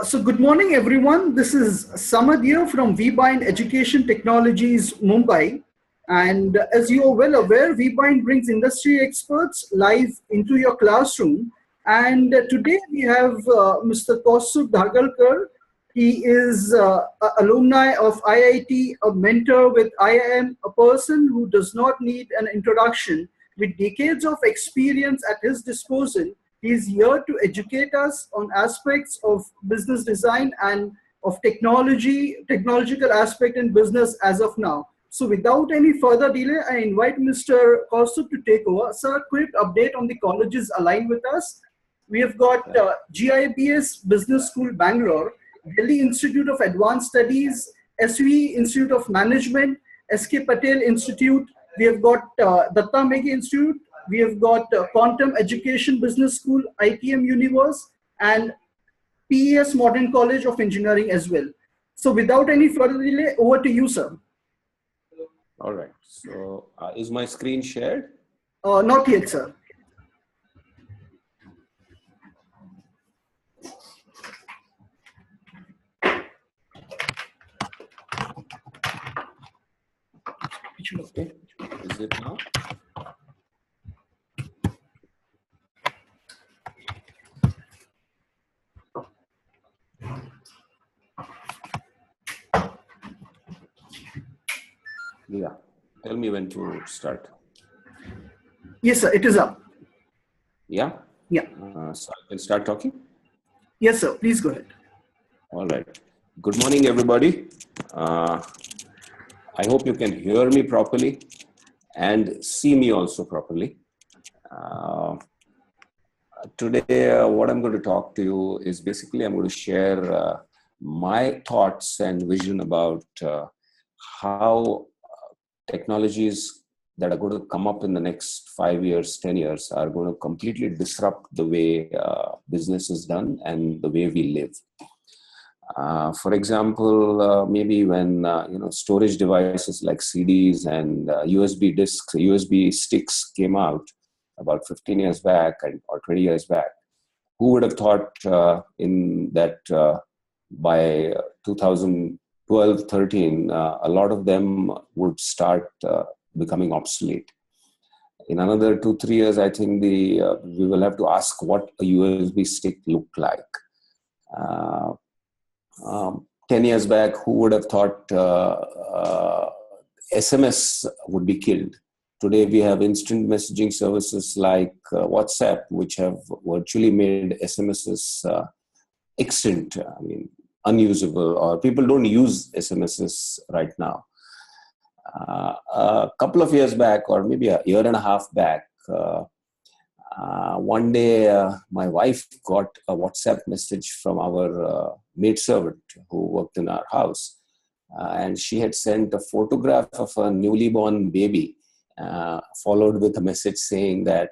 So good morning, everyone. This is Samad here from VBind Education Technologies, Mumbai. And as you are well aware, VBind brings industry experts live into your classroom. And today we have Mr. Kaustubh Dhargalkar. He is an alumni of IIT, a mentor with IIM, a person who does not need an introduction. With decades of experience at his disposal, he is here to educate us on aspects of business design and of technological aspect in business as of now. So without any further delay, I invite Mr. Kaustubh to take over. Sir, a quick update on the colleges aligned with us. We have got GIBS Business School, Bangalore, Delhi Institute of Advanced Studies, SVE Institute of Management, SK Patel Institute. We have got Datta Meghe Institute. We have got Quantum Education Business School, ITM Universe, and PES Modern College of Engineering as well. So without any further delay, over to you, sir. All right. So is my screen shared? Not yet, sir. Okay. Is it now? Yeah. Tell me when to start. Yes, sir. It is up. Yeah? Yeah. So I can start talking? Yes, sir. Please go ahead. All right. Good morning, everybody. I hope you can hear me properly and see me also properly. Today, what I'm going to talk to you is basically I'm going to share my thoughts and vision about how technologies that are going to come up in the next 5 years, 10 years are going to completely disrupt the way business is done and the way we live. For example, maybe when storage devices like CDs and USB discs, USB sticks came out about 15 years back or 20 years back, who would have thought in that by 2012, 13, a lot of them would start becoming obsolete. In another 2-3 years, I think we will have to ask what a USB stick looked like. 10 years back, who would have thought SMS would be killed? Today, we have instant messaging services like WhatsApp, which have virtually made SMSs extinct, I mean, unusable, or people don't use SMSs right now. A couple of years back, or maybe a year and a half back, one day my wife got a WhatsApp message from our maidservant who worked in our house. And she had sent a photograph of a newly born baby, followed with a message saying that,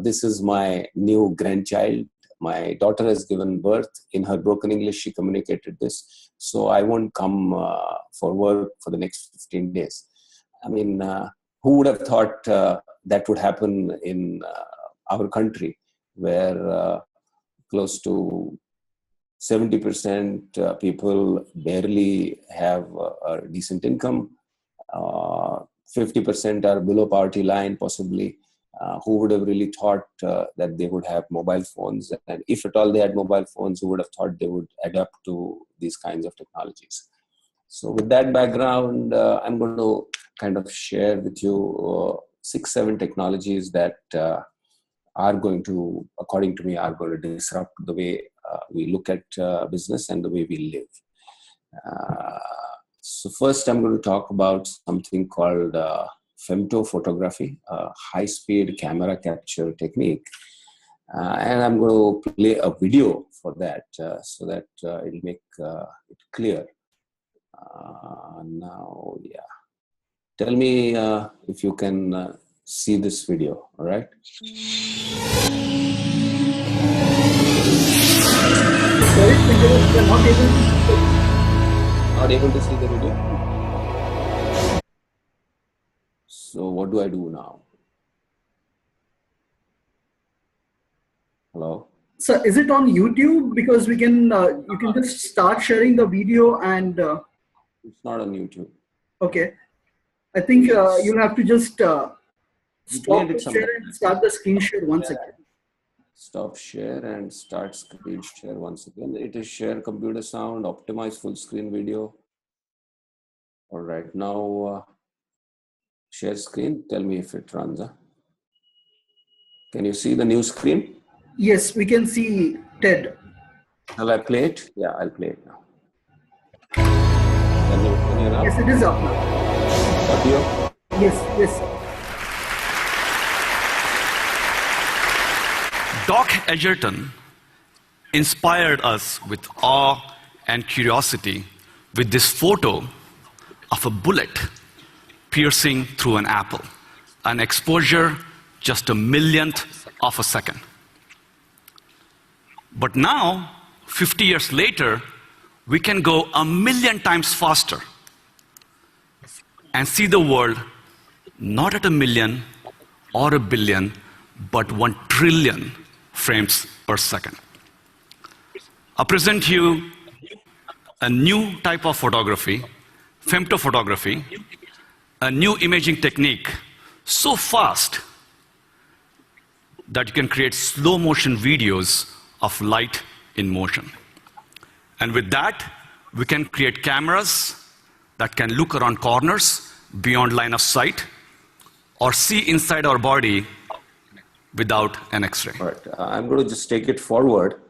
this is my new grandchild. My daughter has given birth. In her broken English, she communicated this. So I won't come for work for the next 15 days. I mean, who would have thought that would happen in our country, where close to 70% people barely have a decent income. 50% are below poverty line, possibly. Who would have really thought that they would have mobile phones? And if at all they had mobile phones, who would have thought they would adapt to these kinds of technologies? So with that background, I'm going to kind of share with you 6-7 technologies that are going to, according to me, are going to disrupt the way we look at business and the way we live. So first, I'm going to talk about something called femto photography, a high-speed camera capture technique. And I'm going to play a video for that so that it'll make it clear. Now, yeah. Tell me if you can see this video, all right? Not able to see the video? So what do I do now? Hello? So is it on YouTube? Because we can, you can just start sharing the video and, It's not on YouTube. okay. I think you'll have to just We stop played it the share sometime and back. start the screen share once again. Stop share and start screen share once again. It is share computer sound, optimize full screen video. All right, now share screen. Tell me if it runs. Can you see the new screen? Yes, we can see Ted. Shall I play it? Yeah, I'll play it now. Can you now? Yes, it is up now. Audio? Yes, yes. Doc Edgerton inspired us with awe and curiosity with this photo of a bullet piercing through an apple, an exposure just a millionth of a second. But now, 50 years later, we can go a million times faster and see the world not at a million or a billion, but 1 trillion frames per second. I present you a new type of photography, femto photography, a new imaging technique so fast that you can create slow motion videos of light in motion. And with that, we can create cameras that can look around corners beyond line of sight or see inside our body without an X-ray. All right, I'm going to just take it forward.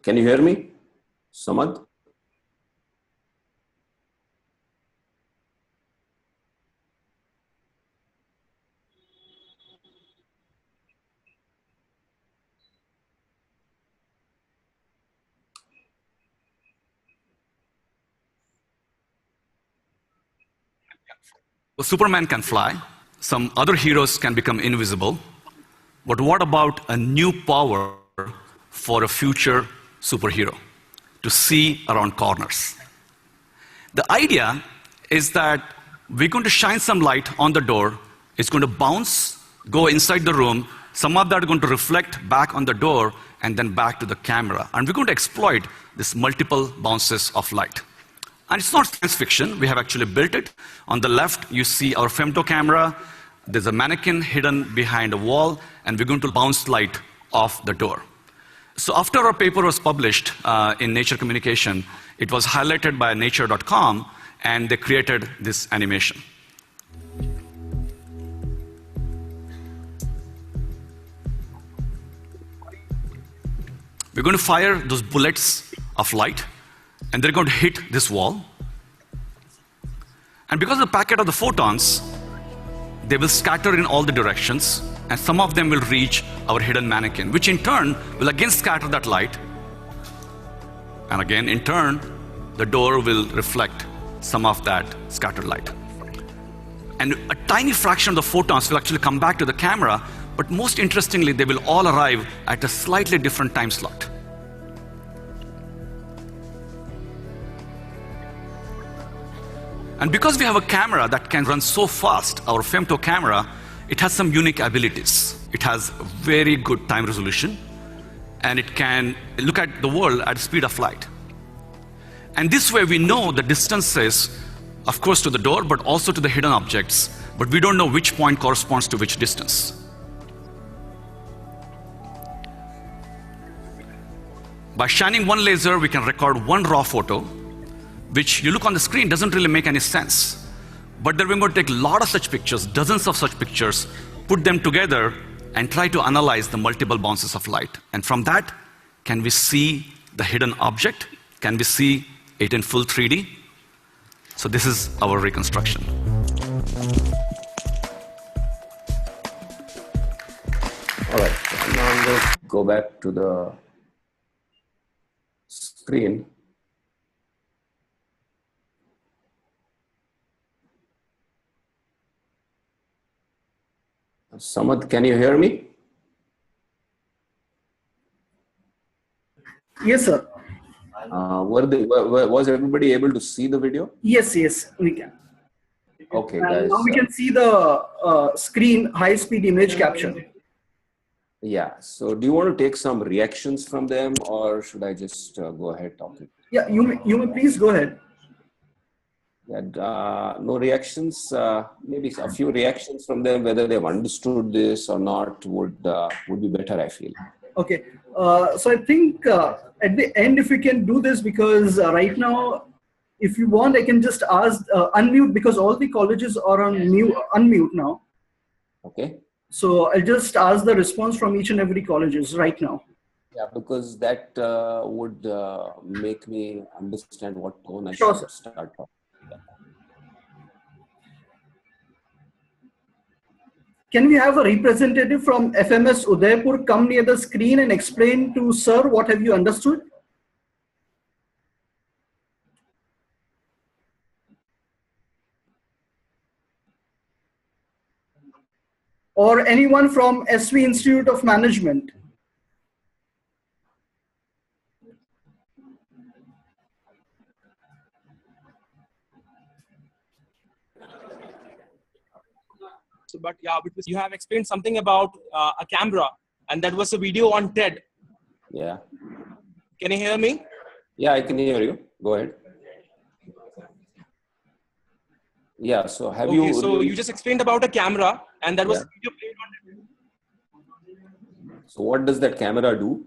Can you hear me, Samad? So Superman can fly, some other heroes can become invisible, but what about a new power for a future superhero? To see around corners. The idea is that we're going to shine some light on the door, it's going to bounce, go inside the room, some of that are going to reflect back on the door and then back to the camera. And we're going to exploit this multiple bounces of light. And it's not science fiction, we have actually built it. On the left, you see our femto camera. There's a mannequin hidden behind a wall, and we're going to bounce light off the door. So after our paper was published in Nature Communication, it was highlighted by nature.com, and they created this animation. We're going to fire those bullets of light, and they're going to hit this wall. And because of the packet of the photons, they will scatter in all the directions, and some of them will reach our hidden mannequin, which in turn will again scatter that light. And again, in turn, the door will reflect some of that scattered light. And a tiny fraction of the photons will actually come back to the camera, but most interestingly, they will all arrive at a slightly different time slot. And because we have a camera that can run so fast, our femto camera, it has some unique abilities. It has very good time resolution, and it can look at the world at the speed of light. And this way we know the distances, of course, to the door, but also to the hidden objects, but we don't know which point corresponds to which distance. By shining one laser, we can record one raw photo, which you look on the screen doesn't really make any sense. But then we're going to take a lot of such pictures, dozens of such pictures, put them together, and try to analyze the multiple bounces of light. And from that, can we see the hidden object? Can we see it in full 3D? So this is our reconstruction. All right, so now I'm going to go back to the screen. Samad, can you hear me? Yes, sir. Was everybody able to see the video? Yes, yes, we can. Okay, And guys. now we can see the screen high-speed image capture. Yeah. So do you want to take some reactions from them, or should I just go ahead talking? Yeah, you may please go ahead. Yeah, no reactions. Maybe a few reactions from them, whether they've understood this or not, would be better, I feel. Okay. So I think at the end, if we can do this, because right now, if you want, I can just ask unmute, because all the colleges are on mute, unmute now. Okay. So I'll just ask the response from each and every colleges right now. Yeah, because that would make me understand what tone I Sure, should sir. start talking. Yeah. Can we have a representative from FMS Udaipur come near the screen and explain to sir what have you understood? Or anyone from SV Institute of Management? So, but yeah, because you have explained something about a camera, and that was a video on TED. Yeah. Can you hear me? Yeah, I can hear you. Go ahead. Yeah. So have Okay, you? so you just explained about a camera, and that was a video played on TED. So what does that camera do?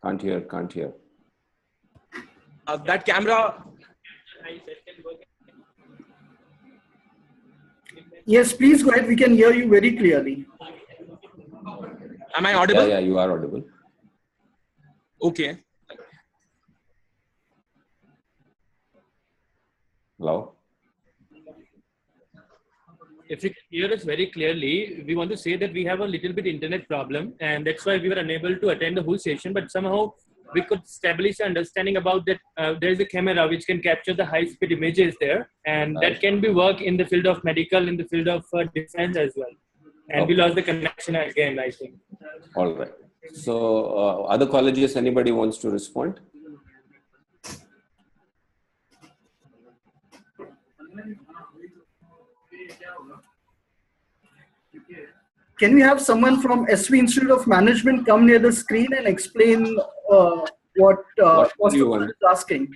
Can't hear. Can't hear. That camera. Yes, please go ahead. We can hear you very clearly. Am I audible? Yeah, you are audible. Okay. Hello? If you can hear us very clearly, we want to say that we have a little bit internet problem, and that's why we were unable to attend the whole session, but somehow we could establish an understanding about that there is a camera which can capture the high-speed images there, and that can be work in the field of medical, in the field of defense as well. And we lost the connection again, I think. All right. So other colleges, anybody wants to respond? Can we have someone from SV Institute of Management come near the screen and explain what Kaustubh is asking?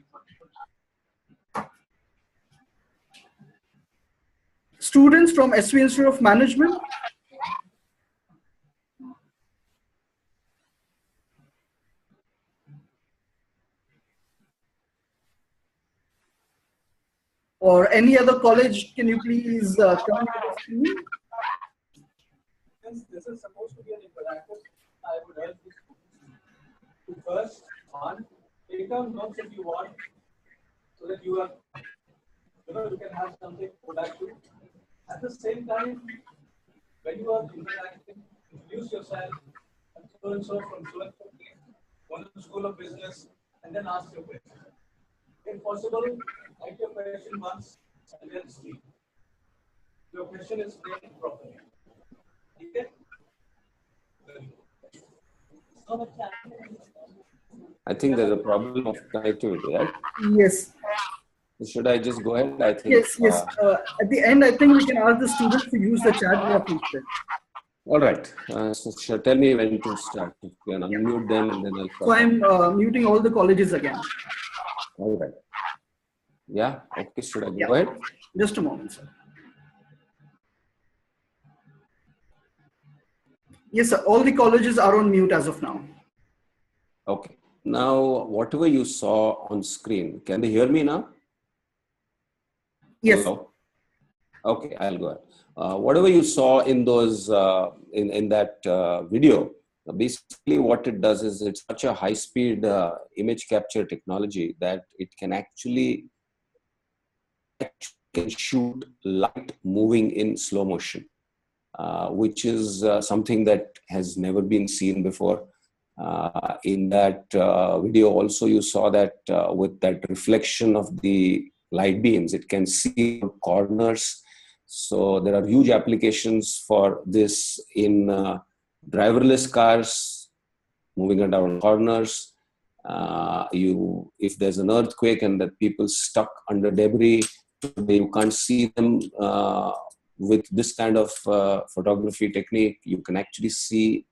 Students from SV Institute of Management? Or any other college, can you please come near the screen? Since this is supposed to be an interactive, I would urge the students to first, take down notes if you want, so that you can have something to go back to. At the same time, when you are interacting, introduce yourself, and so from so and so, one to the School of Business, and then ask your question. If possible, write your question once and then speak. Your question is framed properly. Okay? I think there's a problem of connectivity, right? Yes. Should I just go ahead? I think. Yes. At the end, I think we can ask the students to use the chat feature. All right. So tell me when to start. You can unmute them and then I'll start. So I'm muting all the colleges again. All right. Yeah. Okay. Should I go ahead? Just a moment, sir. Yes, sir. All the colleges are on mute as of now. Okay. Now, whatever you saw on screen, can they hear me now? Yes. Hello? Okay, I'll go ahead. Whatever you saw in those in that video, basically what it does is it's such a high-speed image capture technology that it can actually shoot light moving in slow motion, which is something that has never been seen before. In that video also you saw that with that reflection of the light beams, it can see corners. So there are huge applications for this in driverless cars, moving around corners. If there's an earthquake and that people stuck under debris, today. You can't see them with this kind of photography technique. You can actually see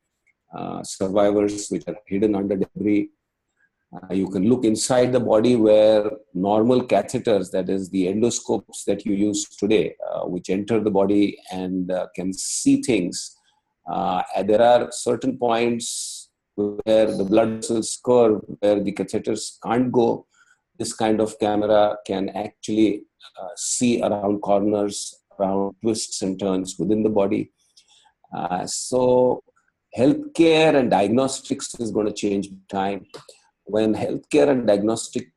survivors which are hidden under debris. You can look inside the body where normal catheters, that is the endoscopes that you use today, which enter the body and can see things. And there are certain points where the blood vessels curve, where the catheters can't go. This kind of camera can actually see around corners, around twists and turns within the body. So healthcare and diagnostics is going to change with time. When healthcare and diagnostics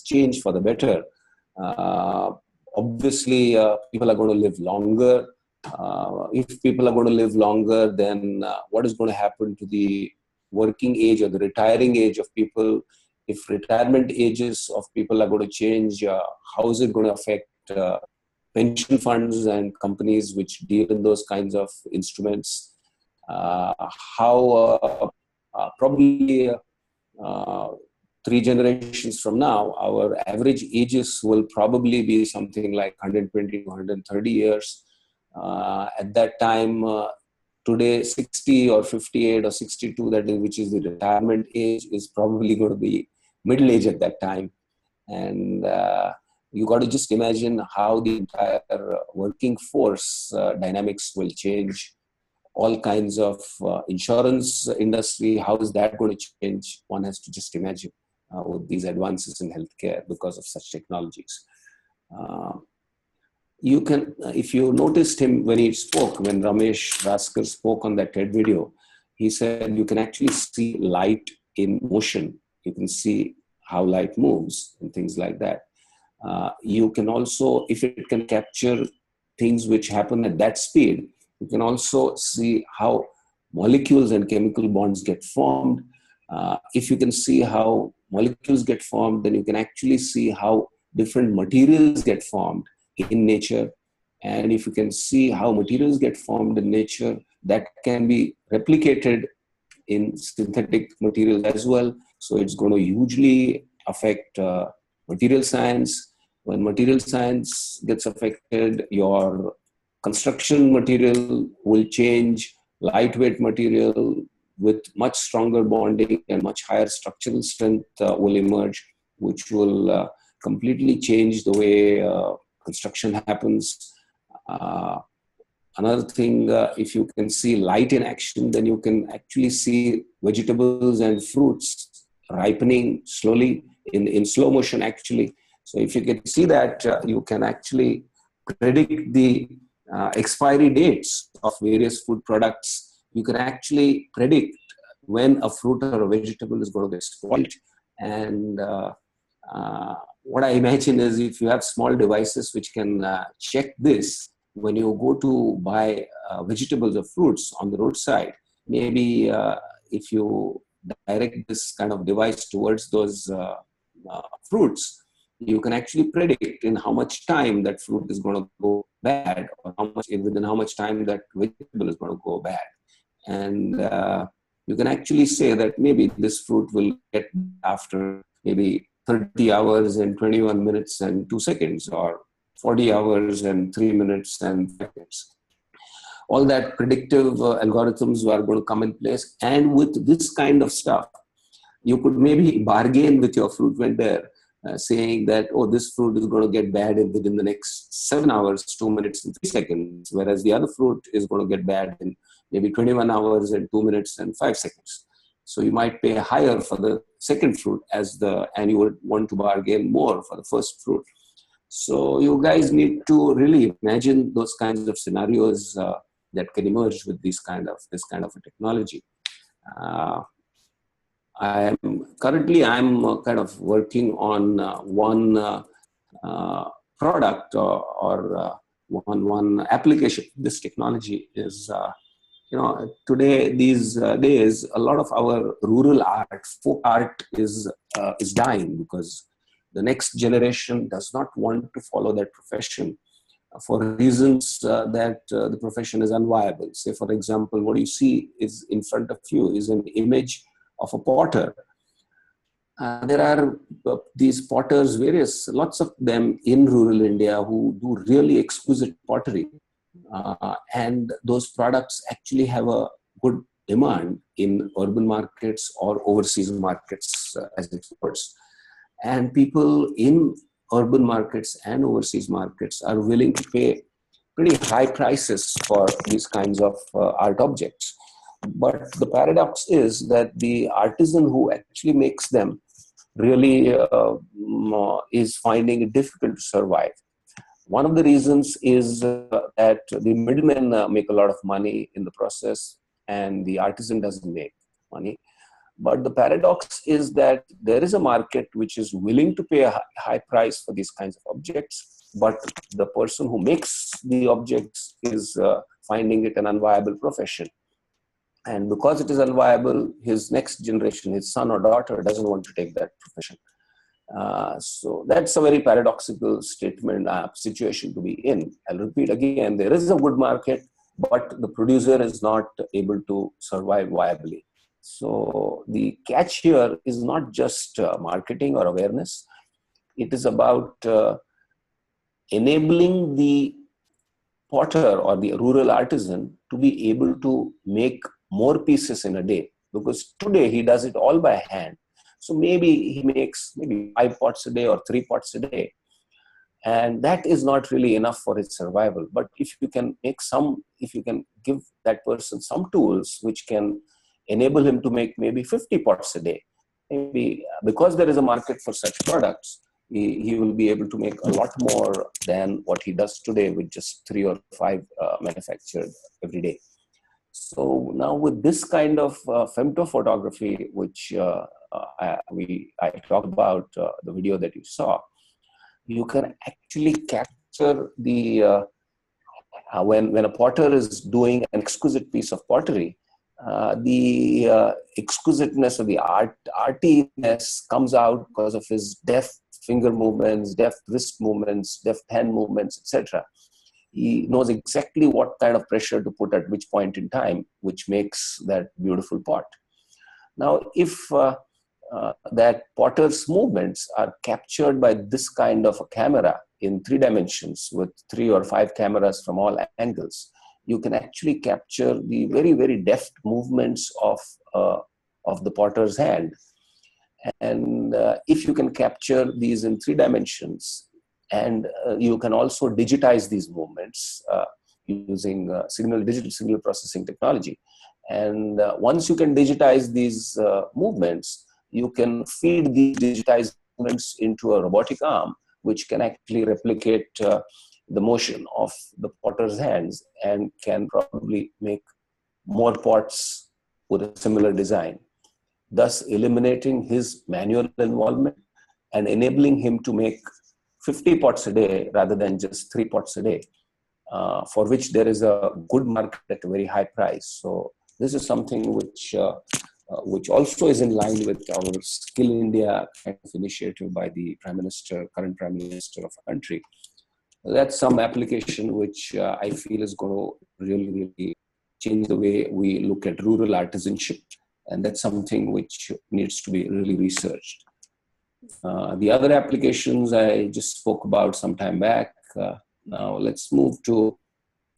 change for the better, obviously people are going to live longer. If people are going to live longer, then what is going to happen to the working age or the retiring age of people? If retirement ages of people are going to change, how is it going to affect pension funds and companies which deal in those kinds of instruments? Probably 3 generations from now, our average ages will probably be something like 120 to 130 years. At that time, today 60 or 58 or 62, that is, which is the retirement age, is probably going to be middle age at that time. And you got to just imagine how the entire working force dynamics will change. All kinds of insurance industry, how is that going to change? One has to just imagine with these advances in healthcare because of such technologies. You can, if you noticed him when he spoke, when Ramesh Raskar spoke on that TED video, he said you can actually see light in motion. You can see how light moves and things like that. You can also, if it can capture things which happen at that speed, you can also see how molecules and chemical bonds get formed. If you can see how molecules get formed, then you can actually see how different materials get formed in nature. And if you can see how materials get formed in nature, that can be replicated in synthetic materials as well. So it's going to hugely affect material science. When material science gets affected, your construction material will change. Lightweight material with much stronger bonding and much higher structural strength will emerge, which will completely change the way construction happens. Another thing, if you can see light in action, then you can actually see vegetables and fruits ripening slowly in slow motion actually. So if you can see that, you can actually predict the expiry dates of various food products. You can actually predict when a fruit or a vegetable is going to get spoiled. And what I imagine is if you have small devices which can check this, when you go to buy vegetables or fruits on the roadside, maybe if you direct this kind of device towards those fruits, you can actually predict in how much time that fruit is going to go bad, or within how much time that vegetable is going to go bad. And you can actually say that maybe this fruit will get after maybe 30 hours and 21 minutes and 2 seconds, or 40 hours and 3 minutes and 5 minutes. All that predictive algorithms are going to come in place. And with this kind of stuff, you could maybe bargain with your fruit vendor, saying that, oh, this fruit is going to get bad within the next 7 hours, 2 minutes and 3 seconds, whereas the other fruit is going to get bad in maybe 21 hours and 2 minutes and 5 seconds. So you might pay higher for the second fruit and you would want to bargain more for the first fruit. So you guys need to really imagine those kinds of scenarios that can emerge with this kind of a technology. I'm kind of working on one product or one application. This technology is, today, these days, a lot of our rural art, folk art is dying because the next generation does not want to follow that profession for reasons that the profession is unviable. Say, for example, what you see is in front of you is an image of a potter. There are these potters, lots of them in rural India who do really exquisite pottery. And those products actually have a good demand in urban markets or overseas markets as exports. And people in urban markets and overseas markets are willing to pay pretty high prices for these kinds of art objects. But the paradox is that the artisan who actually makes them really is finding it difficult to survive. One of the reasons is that the middlemen make a lot of money in the process and the artisan doesn't make money. But the paradox is that there is a market which is willing to pay a high price for these kinds of objects, but the person who makes the objects is finding it an unviable profession. And because it is unviable, his next generation, his son or daughter, doesn't want to take that profession. So that's a very paradoxical situation to be in. I'll repeat again, there is a good market, but the producer is not able to survive viably. So the catch here is not just marketing or awareness. It is about enabling the potter or the rural artisan to be able to make more pieces in a day, because today he does it all by hand. So maybe he makes maybe 5 pots a day or 3 pots a day. And that is not really enough for his survival. But if you can give that person some tools which can enable him to make maybe 50 pots a day, maybe because there is a market for such products, he will be able to make a lot more than what he does today with just 3 or 5 manufactured every day. So now with this kind of femto photography, which I talked about, the video that you saw, you can actually capture the, when a potter is doing an exquisite piece of pottery, the exquisiteness or the artiness comes out because of his deft finger movements, deft wrist movements, deft hand movements, etc. He knows exactly what kind of pressure to put at which point in time, which makes that beautiful pot. Now, if that potter's movements are captured by this kind of a camera in 3 dimensions with 3 or 5 cameras from all angles, you can actually capture the very, very deft movements of the potter's hand. And if you can capture these in 3 dimensions, and you can also digitize these movements using digital signal processing technology. And once you can digitize these movements, you can feed these digitized movements into a robotic arm, which can actually replicate the motion of the potter's hands and can probably make more pots with a similar design, thus eliminating his manual involvement and enabling him to make 50 pots a day rather than just 3 pots a day, for which there is a good market at a very high price. So this is something which also is in line with our Skill India kind of initiative by the current Prime Minister of our country. That's some application which I feel is going to really, really change the way we look at rural artisanship. And that's something which needs to be really researched. The other applications I just spoke about some time back. Now let's move to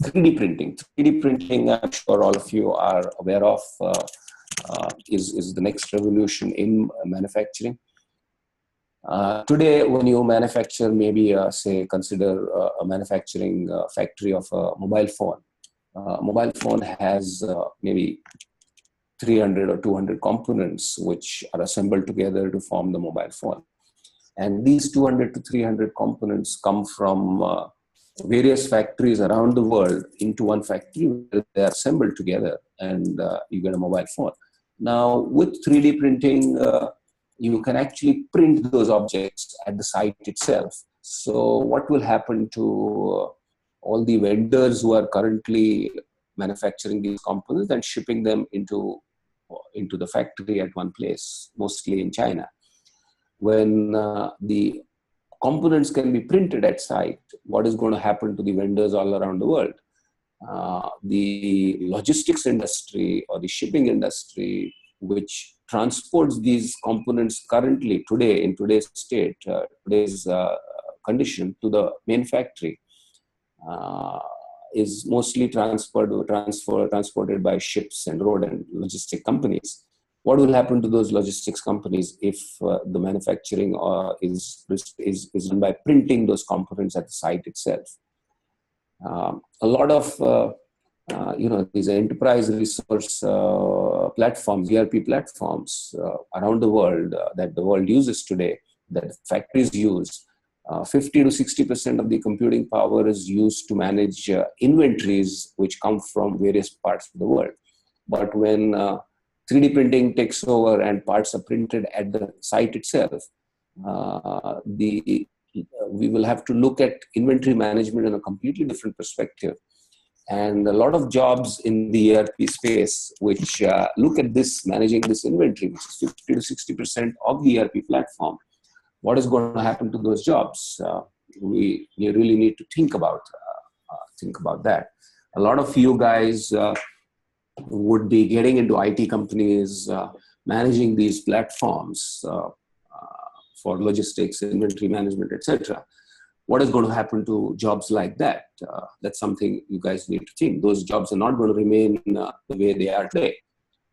3D printing. 3D printing, I'm sure all of you are aware of, is the next revolution in manufacturing. Today, when you manufacture, maybe consider a manufacturing factory of a mobile phone. Mobile phone has maybe 300 or 200 components which are assembled together to form the mobile phone. And these 200 to 300 components come from various factories around the world into one factory where they are assembled together and you get a mobile phone. Now, with 3D printing, you can actually print those objects at the site itself. So what will happen to all the vendors who are currently manufacturing these components and shipping them into the factory at one place, mostly in China? When the components can be printed at site, what is going to happen to the vendors all around the world? The logistics industry or the shipping industry which transports these components currently, today, in today's state, today's condition to the main factory, is mostly transported by ships and road and logistic companies. What will happen to those logistics companies if the manufacturing is done by printing those components at the site itself? A lot of these enterprise resource platforms, ERP platforms around the world that the world uses today, that factories use, 50 to 60% of the computing power is used to manage inventories which come from various parts of the world. But when 3D printing takes over and parts are printed at the site itself, we will have to look at inventory management in a completely different perspective. And a lot of jobs in the ERP space, which look at this, managing this inventory, which is 50 to 60% of the ERP platform, what is going to happen to those jobs? We really need to think about that. A lot of you guys would be getting into IT companies, managing these platforms for logistics, inventory management, etc. What is going to happen to jobs like that? That's something you guys need to think. Those jobs are not going to remain the way they are today.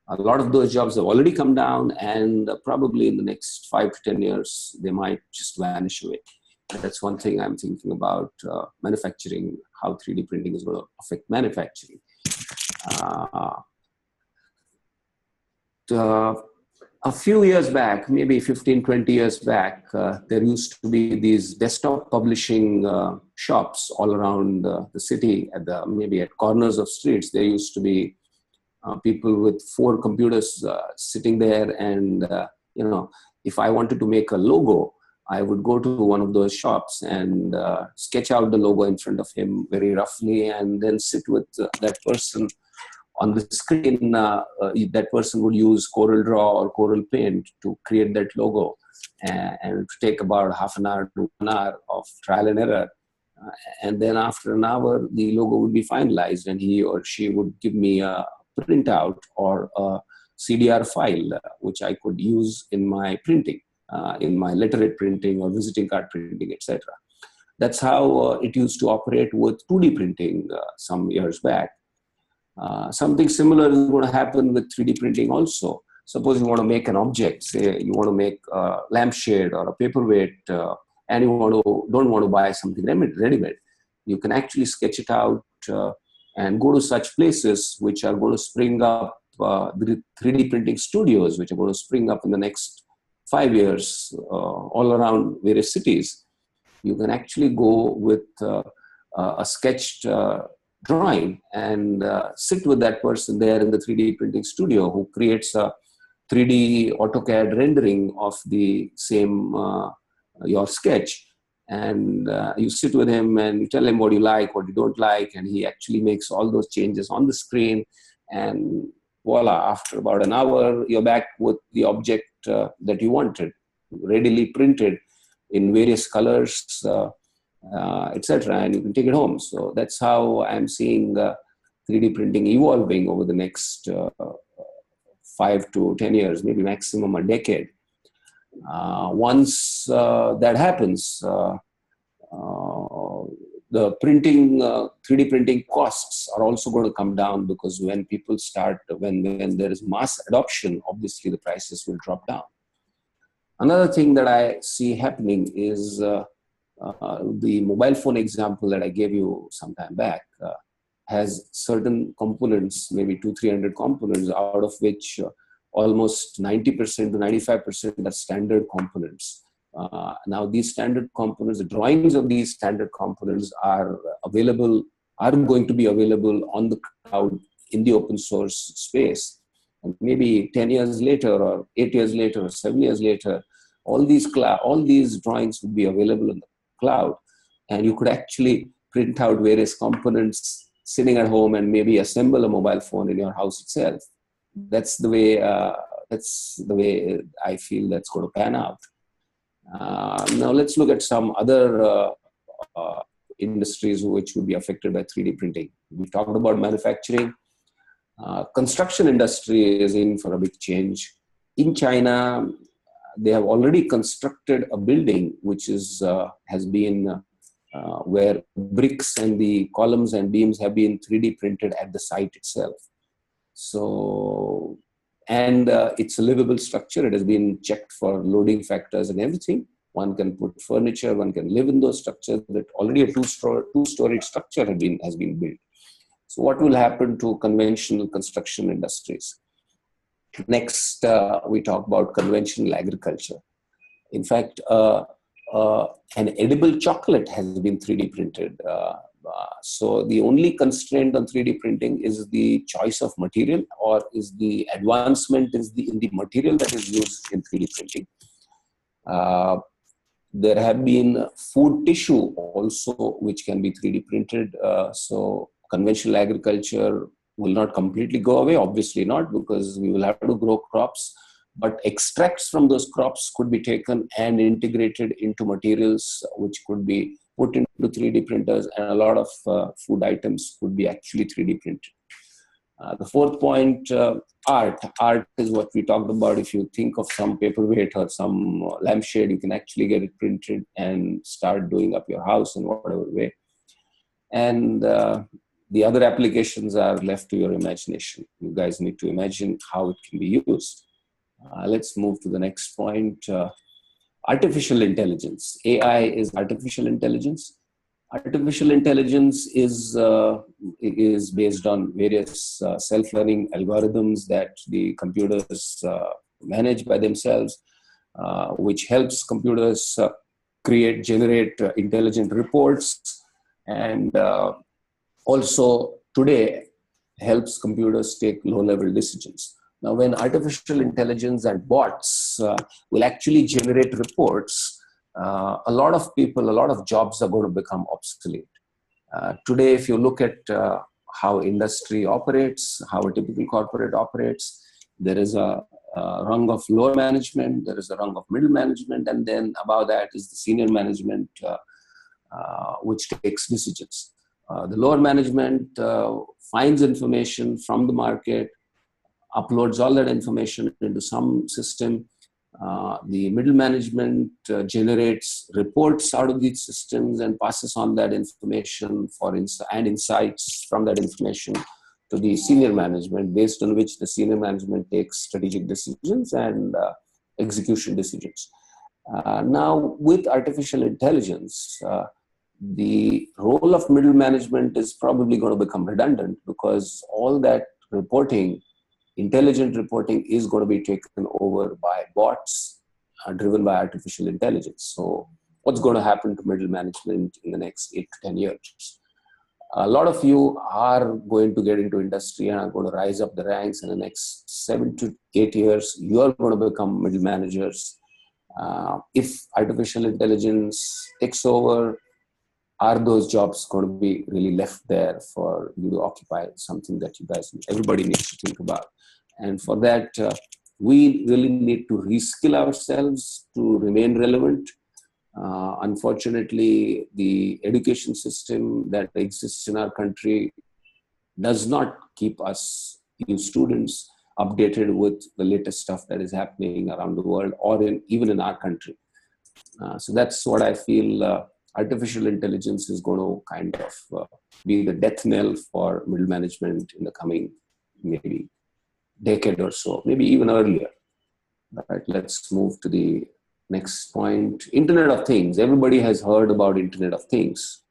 A lot of those jobs have already come down, and probably in the next 5 to 10 years, they might just vanish away. That's one thing I'm thinking about manufacturing, how 3D printing is going to affect manufacturing. A few years back, maybe 15, 20 years back, there used to be these desktop publishing shops all around the city, maybe at corners of streets. There used to be people with 4 computers sitting there, and if I wanted to make a logo, I would go to one of those shops and sketch out the logo in front of him very roughly, and then sit with that person on the screen. That person would use Corel Draw or Corel Paint to create that logo, and it would take about half an hour to 1 hour of trial and error. And then after an hour, the logo would be finalized, and he or she would give me a printout or a CDR file, which I could use in my printing, in my letterhead printing or visiting card printing, etc. That's how it used to operate with 2D printing some years back. Something similar is going to happen with 3D printing also. Suppose you want to make an object, say you want to make a lampshade or a paperweight, and you don't want to buy something ready-made. You can actually sketch it out and go to such places which are going to spring up, the 3D printing studios, which are going to spring up in the next 5 years all around various cities. You can actually go with a sketched drawing and sit with that person there in the 3D printing studio who creates a 3D AutoCAD rendering of the same, your sketch. And you sit with him and you tell him what you like, what you don't like, and he actually makes all those changes on the screen. And voila, after about an hour, you're back with the object that you wanted, readily printed in various colors, etc., and you can take it home. So that's how I'm seeing 3D printing evolving over the next 5 to 10 years, maybe maximum a decade. Once that happens, the printing, 3D printing costs are also going to come down, because when people start, when there is mass adoption, obviously the prices will drop down. Another thing that I see happening is the mobile phone example that I gave you some time back has certain components, maybe 200-300 components, out of which almost 90% to 95% are standard components. Now these standard components, the drawings of these standard components are going to be available on the cloud in the open source space. And maybe 10 years later or 8 years later or 7 years later, all these drawings would be available in the cloud, and you could actually print out various components sitting at home and maybe assemble a mobile phone in your house itself. That's the way I feel that's going to pan out. Now let's look at some other industries which would be affected by 3D printing. We talked about manufacturing. Construction industry is in for a big change. In China, they have already constructed a building which is has been where bricks and the columns and beams have been 3D printed at the site itself. So, and it's a livable structure. It has been checked for loading factors and everything. One can put furniture, one can live in those structures. That already a two-storied structure has been built. So what will happen to conventional construction industries? Next, we talk about conventional agriculture. In fact, an edible chocolate has been 3D printed. So the only constraint on 3D printing is the choice of material, or is the advancement in the material that is used in 3D printing. There have been food tissue also which can be 3D printed. So conventional agriculture will not completely go away, obviously not, because we will have to grow crops, but extracts from those crops could be taken and integrated into materials which could be put into 3D printers, and a lot of food items could be actually 3D printed. The fourth point, art. Art is what we talked about. If you think of some paperweight or some lampshade, you can actually get it printed and start doing up your house in whatever way. And the other applications are left to your imagination. You guys need to imagine how it can be used. Let's move to the next point. Artificial intelligence. AI is artificial intelligence. Artificial intelligence is based on various self-learning algorithms that the computers manage by themselves, which helps computers generate intelligent reports, and also today helps computers take low-level decisions. Now, when artificial intelligence and bots will actually generate reports, a lot of people, a lot of jobs are going to become obsolete. Today, if you look at how industry operates, how a typical corporate operates, there is a rung of lower management, there is a rung of middle management, and then above that is the senior management, which takes decisions. The lower management finds information from the market, uploads all that information into some system. The middle management generates reports out of these systems and passes on that information and insights from that information to the senior management, based on which the senior management takes strategic decisions and execution decisions. Now, with artificial intelligence, the role of middle management is probably going to become redundant, because all that reporting, intelligent reporting, is going to be taken over by bots driven by artificial intelligence. So what's going to happen to middle management in the next 8 to 10 years? A lot of you are going to get into industry and are going to rise up the ranks in the next 7 to 8 years. You are going to become middle managers. If artificial intelligence takes over, are those jobs going to be really left there for you to occupy? Something that everybody needs to think about. And for that, we really need to reskill ourselves to remain relevant. Unfortunately, the education system that exists in our country does not keep us, you students, updated with the latest stuff that is happening around the world, or even in our country. So that's what I feel. Artificial intelligence is going to kind of be the death knell for middle management in the coming maybe decade or so, maybe even earlier. All right, let's move to the next point. Internet of Things. Everybody has heard about Internet of Things.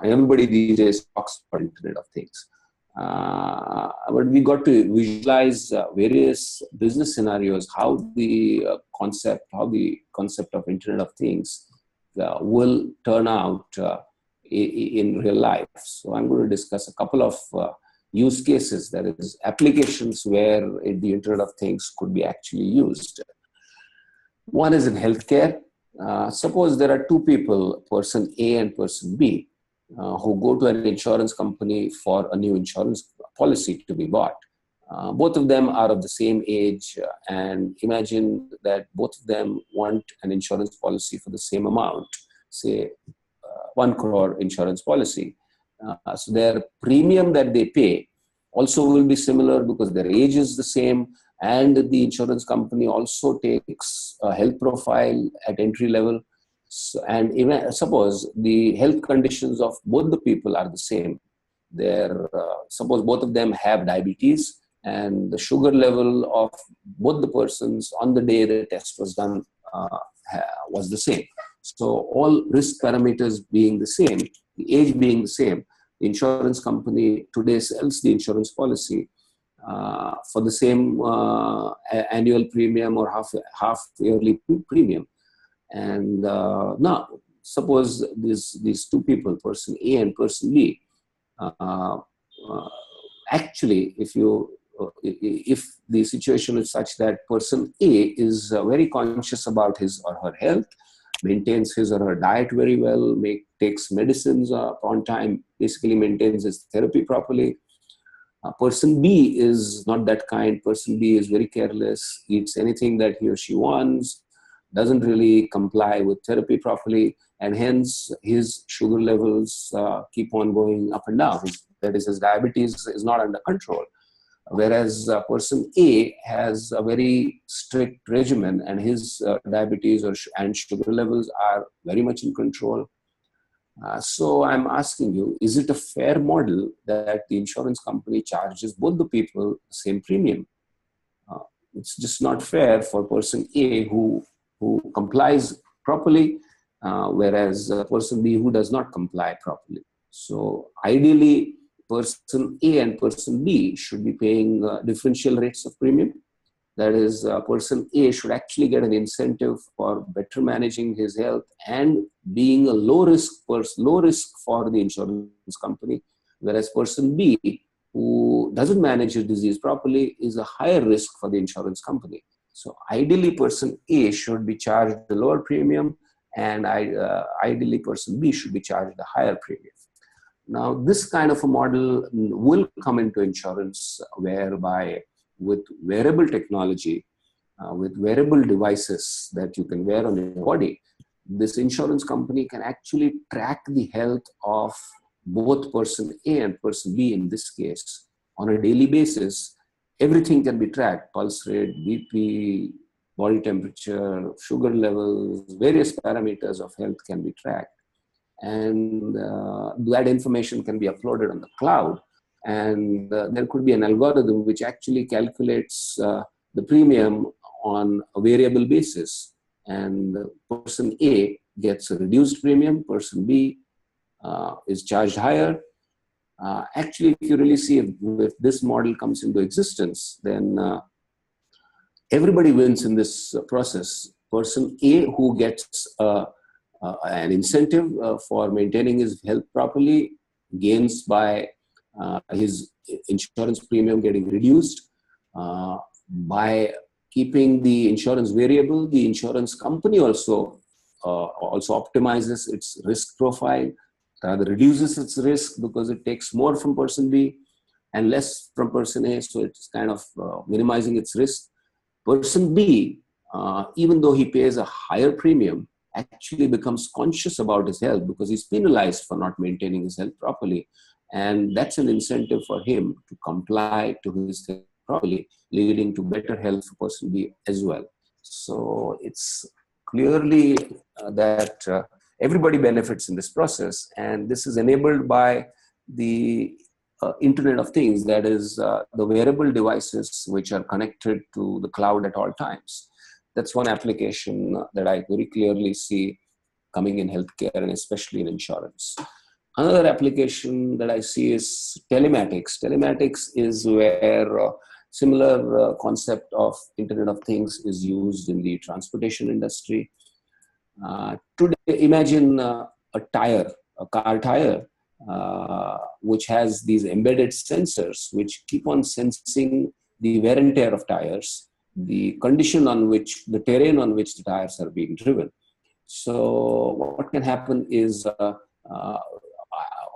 Everybody these days talks about Internet of Things. But we got to visualize various business scenarios, how the concept of Internet of Things will turn out in real life. So I'm going to discuss a couple of use cases, that is, applications where the Internet of Things could be actually used. One is in healthcare. Suppose there are two people, person A and person B, who go to an insurance company for a new insurance policy to be bought. Both of them are of the same age, and imagine that both of them want an insurance policy for the same amount, say 1 crore insurance policy. So their premium that they pay also will be similar because their age is the same, and the insurance company also takes a health profile at entry level. So, and even suppose the health conditions of both the people are the same. Suppose both of them have diabetes, and the sugar level of both the persons on the day the test was done was the same. So all risk parameters being the same, the age being the same, the insurance company today sells the insurance policy for the same annual premium or half yearly premium. And now, suppose these two people, person A and person B, actually, if the situation is such that person A is very conscious about his or her health, maintains his or her diet very well, takes medicines on time, basically maintains his therapy properly. Person B is not that kind. Person B is very careless, eats anything that he or she wants, doesn't really comply with therapy properly, and hence his sugar levels keep on going up and down. That is, his diabetes is not under control. Whereas person A has a very strict regimen, and his diabetes and sugar levels are very much in control. So I'm asking you, is it a fair model that the insurance company charges both the people the same premium? It's just not fair for person A who complies properly, whereas person B who does not comply properly. So ideally, person A and person B should be paying differential rates of premium. That is, person A should actually get an incentive for better managing his health and being a low risk for the insurance company, whereas person B, who doesn't manage his disease properly, is a higher risk for the insurance company. So ideally, person A should be charged the lower premium, and ideally, person B should be charged the higher premium. Now, this kind of a model will come into insurance, whereby with wearable technology, with wearable devices that you can wear on your body, this insurance company can actually track the health of both person A and person B in this case on a daily basis. Everything can be tracked: pulse rate, BP, body temperature, sugar levels, various parameters of health can be tracked. And that information can be uploaded on the cloud. And there could be an algorithm which actually calculates the premium on a variable basis. And person A gets a reduced premium, person B is charged higher. Actually, if you really see if this model comes into existence, then everybody wins in this process. Person A, who gets an incentive for maintaining his health properly, gains by his insurance premium getting reduced. By keeping the insurance variable, the insurance company also optimizes its risk profile, rather reduces its risk because it takes more from person B and less from person A, so it's kind of minimizing its risk. Person B, even though he pays a higher premium, actually becomes conscious about his health because he's penalized for not maintaining his health properly. And that's an incentive for him to comply to his health properly, leading to better health for person B as well. So it's clearly that everybody benefits in this process. And this is enabled by the Internet of Things, that is the wearable devices which are connected to the cloud at all times. That's one application that I very clearly see coming in healthcare and especially in insurance. Another application that I see is telematics. Telematics is where similar concept of Internet of Things is used in the transportation industry. Today, imagine a car tire, which has these embedded sensors which keep on sensing the wear and tear of tires, the condition on which, the terrain on which the tires are being driven. So what can happen is,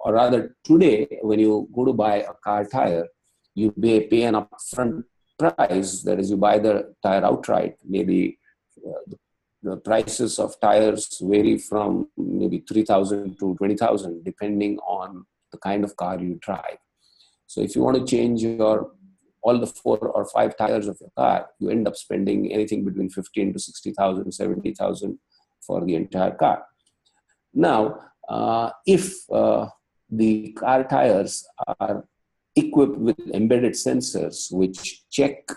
or rather today, when you go to buy a car tire, you may pay an upfront price. That is, you buy the tire outright. Maybe the prices of tires vary from maybe 3,000 to 20,000, depending on the kind of car you drive. So if you want to change all the 4 or 5 tires of your car, you end up spending anything between 15 to 60,000, 70,000 for the entire car. Now, if the car tires are equipped with embedded sensors which check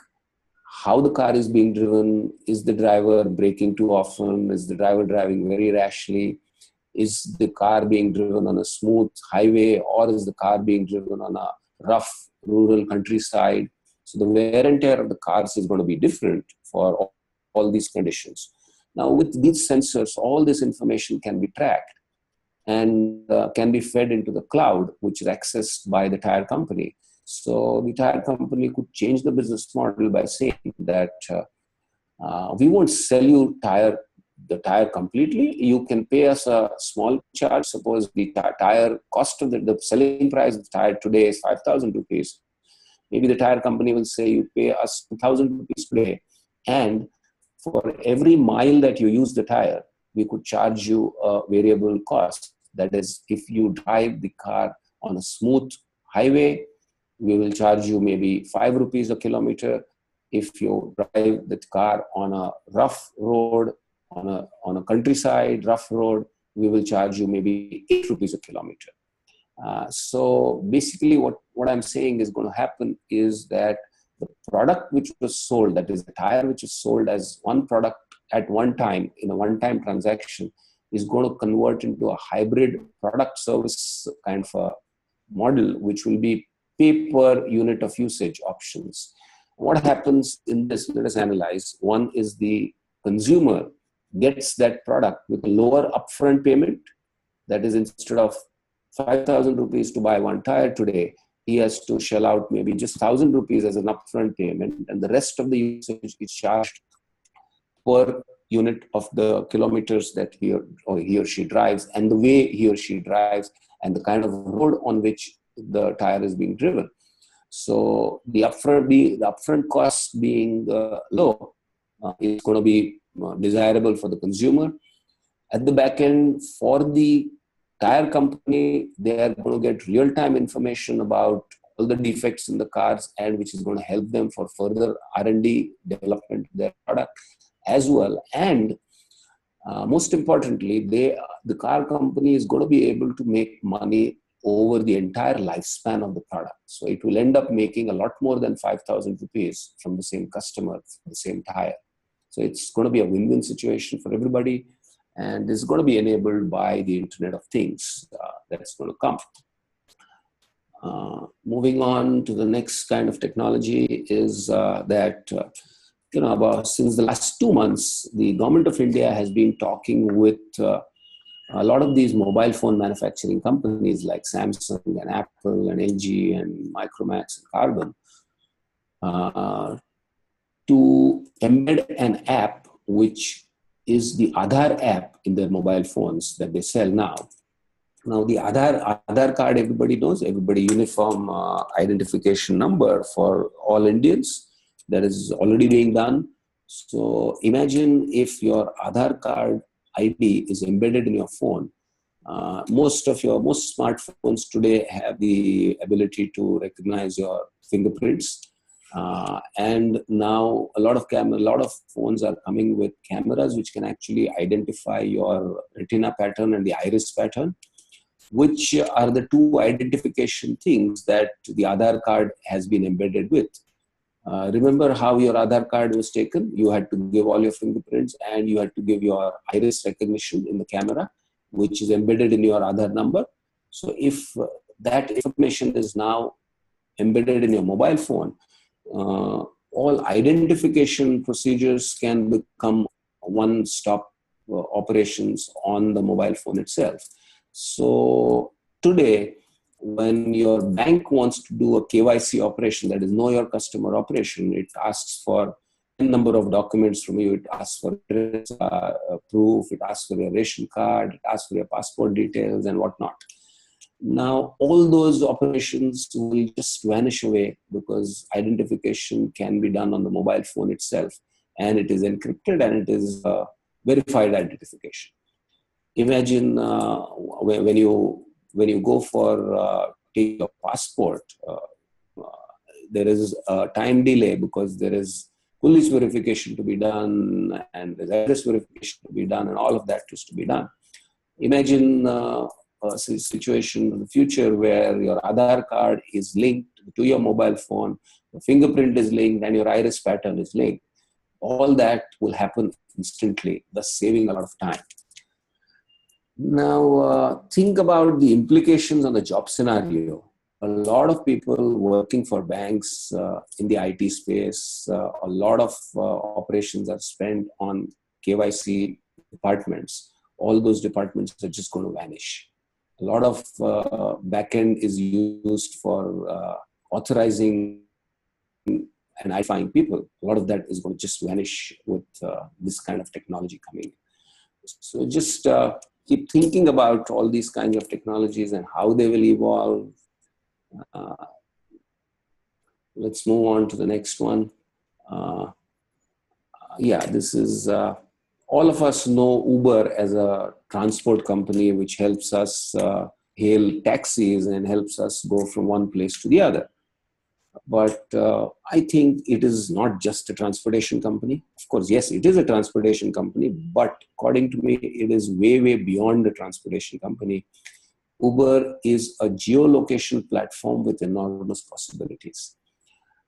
how the car is being driven, is the driver braking too often, is the driver driving very rashly, is the car being driven on a smooth highway, or is the car being driven on a rough rural countryside. So the wear and tear of the cars is going to be different for all these conditions. Now with these sensors, all this information can be tracked and can be fed into the cloud, which is accessed by the tire company. So the tire company could change the business model by saying that we won't sell you the tire completely. You can pay us a small charge. Suppose the tire cost of the selling price of the tire today is 5,000 rupees. Maybe the tire company will say you pay us 2,000 rupees today, and for every mile that you use the tire, we could charge you a variable cost. That is, if you drive the car on a smooth highway, we will charge you maybe 5 rupees a kilometer. If you drive the car on a rough road, on a countryside rough road, we will charge you maybe 8 rupees a kilometer. So basically what I'm saying is going to happen is that the product which was sold, that is the tire which is sold as one product at one time in a one-time transaction, is going to convert into a hybrid product service kind of a model, which will be pay per unit of usage options. What happens in this, let us analyze. One is the consumer gets that product with a lower upfront payment. That is, instead of 5,000 rupees to buy one tire today, he has to shell out maybe just 1,000 rupees as an upfront payment, and the rest of the usage is charged per unit of the kilometers that he or she drives, and the way he or she drives, and the kind of road on which the tire is being driven. So the upfront cost being low is going to be desirable for the consumer. At the back end, for the tire company, they are going to get real-time information about all the defects in the cars, and which is going to help them for further R&D development of their product as well. And most importantly, the car company is going to be able to make money over the entire lifespan of the product. So it will end up making a lot more than 5,000 rupees from the same customer for the same tire. So it's going to be a win-win situation for everybody. And this is going to be enabled by the Internet of Things that's going to come. Moving on to the next kind of technology is that, since the last 2 months, the government of India has been talking with a lot of these mobile phone manufacturing companies like Samsung and Apple and LG and Micromax and Carbon to embed an app which is the Aadhaar app in their mobile phones that they sell now. Now the Aadhaar card, everybody knows, everybody uniform identification number for all Indians. That is already being done. So imagine if your Aadhaar card ID is embedded in your phone. Most smartphones today have the ability to recognize your fingerprints. And now a lot of phones are coming with cameras which can actually identify your retina pattern and the iris pattern, which are the two identification things that the Aadhaar card has been embedded with. Remember how your Aadhaar card was taken? You had to give all your fingerprints and you had to give your iris recognition in the camera, which is embedded in your Aadhaar number. So if that information is now embedded in your mobile phone, all identification procedures can become one-stop operations on the mobile phone itself. So today, when your bank wants to do a KYC operation, that is know your customer operation, it asks for a number of documents from you. It asks for proof, it asks for your ration card, it asks for your passport details and whatnot. Now, all those operations will just vanish away because identification can be done on the mobile phone itself, and it is encrypted and it is verified identification. Imagine when you go for take your passport, there is a time delay because there is police verification to be done and there's address verification to be done and all of that is to be done. Imagine a situation in the future where your Aadhaar card is linked to your mobile phone, your fingerprint is linked, and your iris pattern is linked. All that will happen instantly, thus saving a lot of time. Now, think about the implications on the job scenario. A lot of people working for banks in the IT space, a lot of operations are spent on KYC departments. All those departments are just going to vanish. A lot of backend is used for authorizing and identifying people. A lot of that is going to just vanish with this kind of technology coming. So just keep thinking about all these kinds of technologies and how they will evolve. Let's move on to the next one. This is, all of us know Uber as a transport company which helps us hail taxis and helps us go from one place to the other. But I think it is not just a transportation company. Of course, yes, it is a transportation company, but according to me, it is way, way beyond a transportation company. Uber is a geolocation platform with enormous possibilities.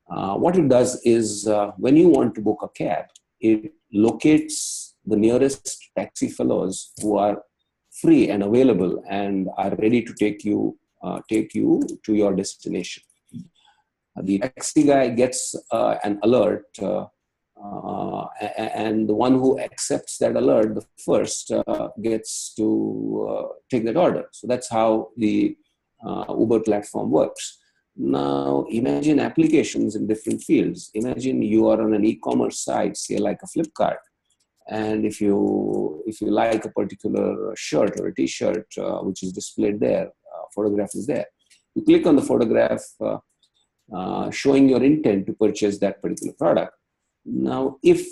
What it does is when you want to book a cab, it locates the nearest taxi fellows who are free and available and are ready to take you to your destination. The taxi guy gets an alert, and the one who accepts that alert the first gets to take that order. So that's how the Uber platform works. Now, imagine applications in different fields. Imagine you are on an e-commerce site, say like a Flipkart, and if you like a particular shirt or a T-shirt which is displayed there, photograph is there. You click on the photograph, showing your intent to purchase that particular product. Now, if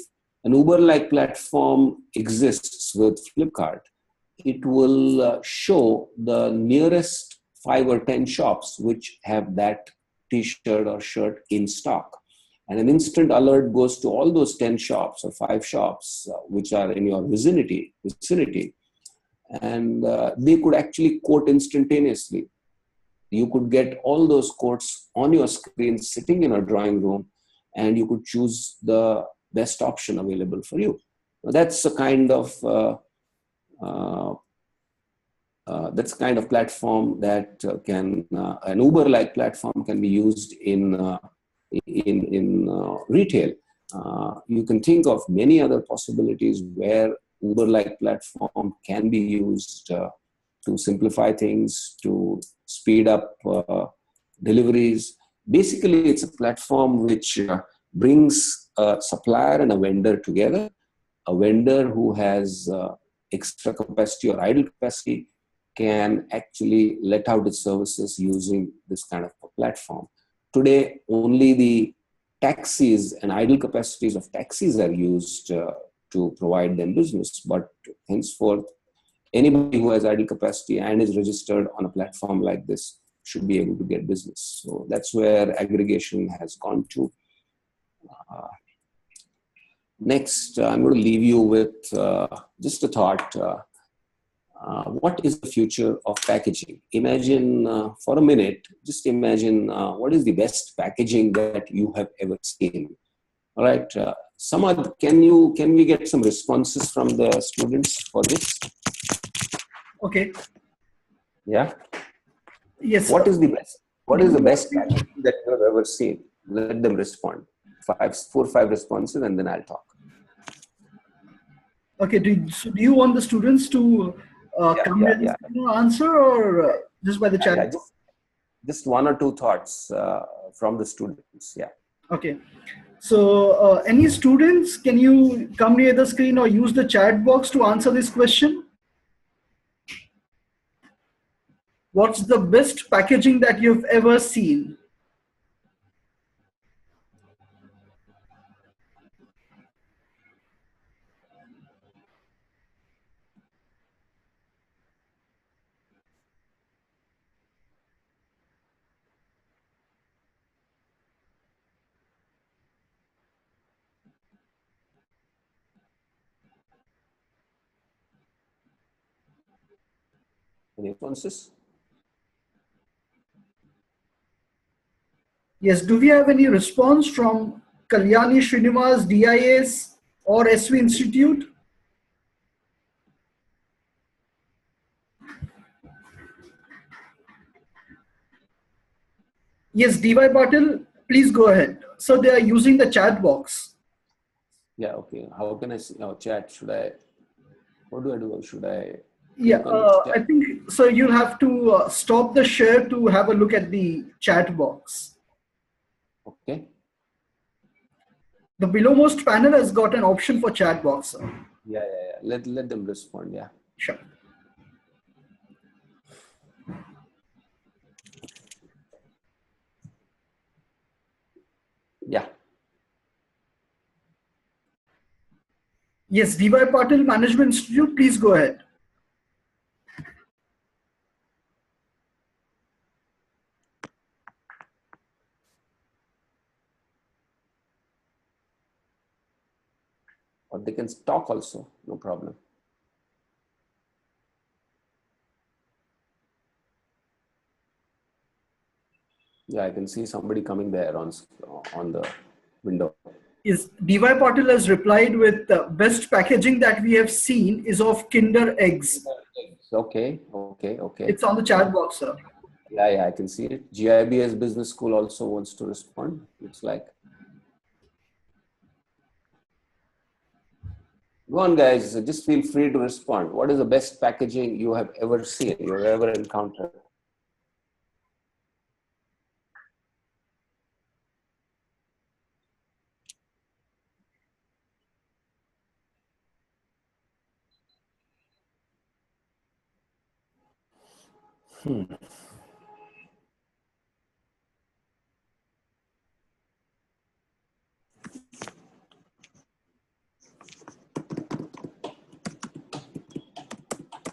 an Uber-like platform exists with Flipkart, it will show the nearest 5 or 10 shops which have that T-shirt or shirt in stock. And an instant alert goes to all those 10 shops or 5 shops which are in your vicinity, and they could actually quote instantaneously. You could get all those quotes on your screen sitting in a drawing room, and you could choose the best option available for you. That's a kind of platform that an Uber-like platform can be used in retail. You can think of many other possibilities where Uber-like platform can be used to simplify things, to speed up deliveries. Basically, it's a platform which brings a supplier and a vendor together. A vendor who has extra capacity or idle capacity can actually let out its services using this kind of a platform. Today, only the taxis and idle capacities of taxis are used to provide them business, but henceforth, anybody who has idle capacity and is registered on a platform like this should be able to get business. So that's where aggregation has gone to. Next, I'm going to leave you with just a thought. What is the future of packaging? Imagine for a minute, just imagine what is the best packaging that you have ever seen. All right, Samad, can we get some responses from the students for this? Okay. Yeah. Yes. What is the best? What is the best packaging that you have ever seen? Let them respond. 4 or 5 responses, and then I'll talk. Okay. Do you want the students to come with answer, or just by the chat? Yeah, just 1 or 2 thoughts from the students. Yeah. Okay. So any students, can you come near the screen or use the chat box to answer this question? What's the best packaging that you've ever seen? Any responses? Yes, do we have any response from Kalyani Srinivas, DIS or SV Institute? Yes, DY Patil, please go ahead. So they are using the chat box. Yeah, okay. How can I see? Oh, chat. Should I? What do I do? Should I Yeah, click on the I chat? think so. You'll have to stop the share to have a look at the chat box. Okay. The belowmost panel has got an option for chat box. Sir. Yeah, yeah, yeah. Let them respond. Yeah. Sure. Yeah. Yes, DY Patil Management Institute, please go ahead. Or they can talk also. No problem. Yeah, I can see somebody coming there on the window. Is DY Patil has replied with best packaging that we have seen is of Kinder eggs. Okay, okay, okay. It's on the chat box, sir. Yeah, yeah, I can see it. GIBS Business School also wants to respond. Looks like. Go on, guys. Just feel free to respond. What is the best packaging you have ever seen, you have ever encountered?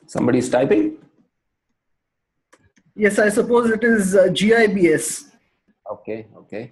Somebody's typing? Yes, I suppose it is GIBS. Okay, okay.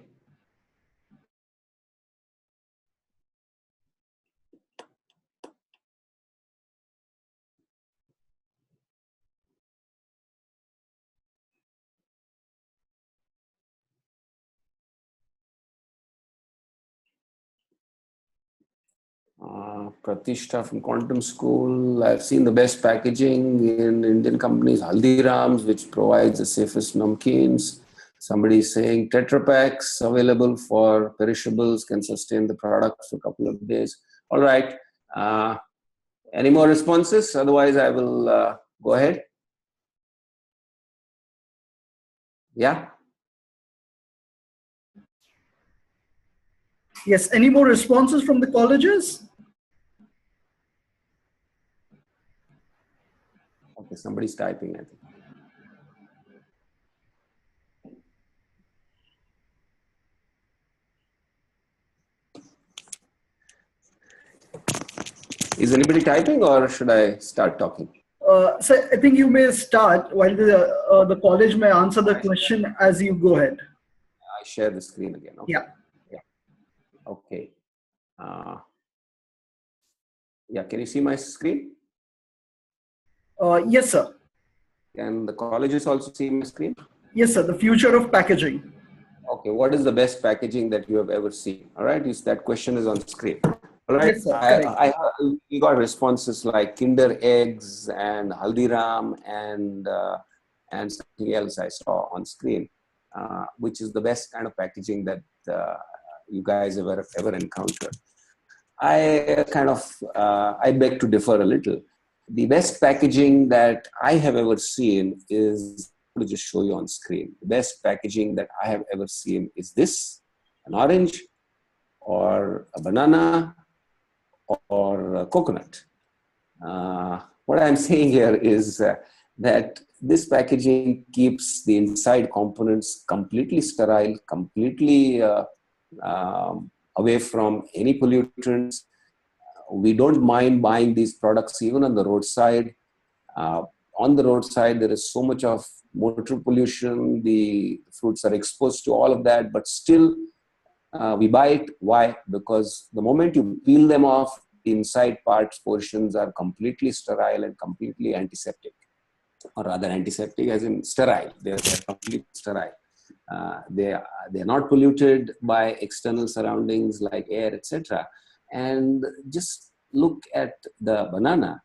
Pratishtha from Quantum School. I've seen the best packaging in Indian companies, Haldiram's, which provides the safest namkeens. Somebody is saying Tetra Packs available for perishables can sustain the product for a couple of days. All right. Any more responses? Otherwise, I will go ahead. Yeah. Yes, any more responses from the colleges? Okay, somebody's typing, I think. Is anybody typing or should I start talking? So I think you may start while the college may answer the question as you go ahead. I share the screen again. Okay. Yeah. Yeah. Okay. Yeah, can you see my screen? Yes, sir. Can the colleges also see my screen? Yes, sir. The future of packaging. Okay, what is the best packaging that you have ever seen? All right, that question is on screen. All right, Yes, sir. we got responses like Kinder eggs and Haldiram and something else I saw on screen, which is the best kind of packaging that you guys have ever encountered. I beg to differ a little. The best packaging that I have ever seen is, to just show you on screen. The best packaging that I have ever seen is this: an orange, or a banana, or a coconut. What I'm saying here is that this packaging keeps the inside components completely sterile, completely away from any pollutants. We don't mind buying these products even on the roadside. On the roadside, there is so much of motor pollution. The fruits are exposed to all of that, but still we buy it. Why? Because the moment you peel them off, the inside parts portions are completely sterile and completely antiseptic. or rather antiseptic as in sterile. They're completely sterile. They're not polluted by external surroundings like air, etc. And just look at the banana,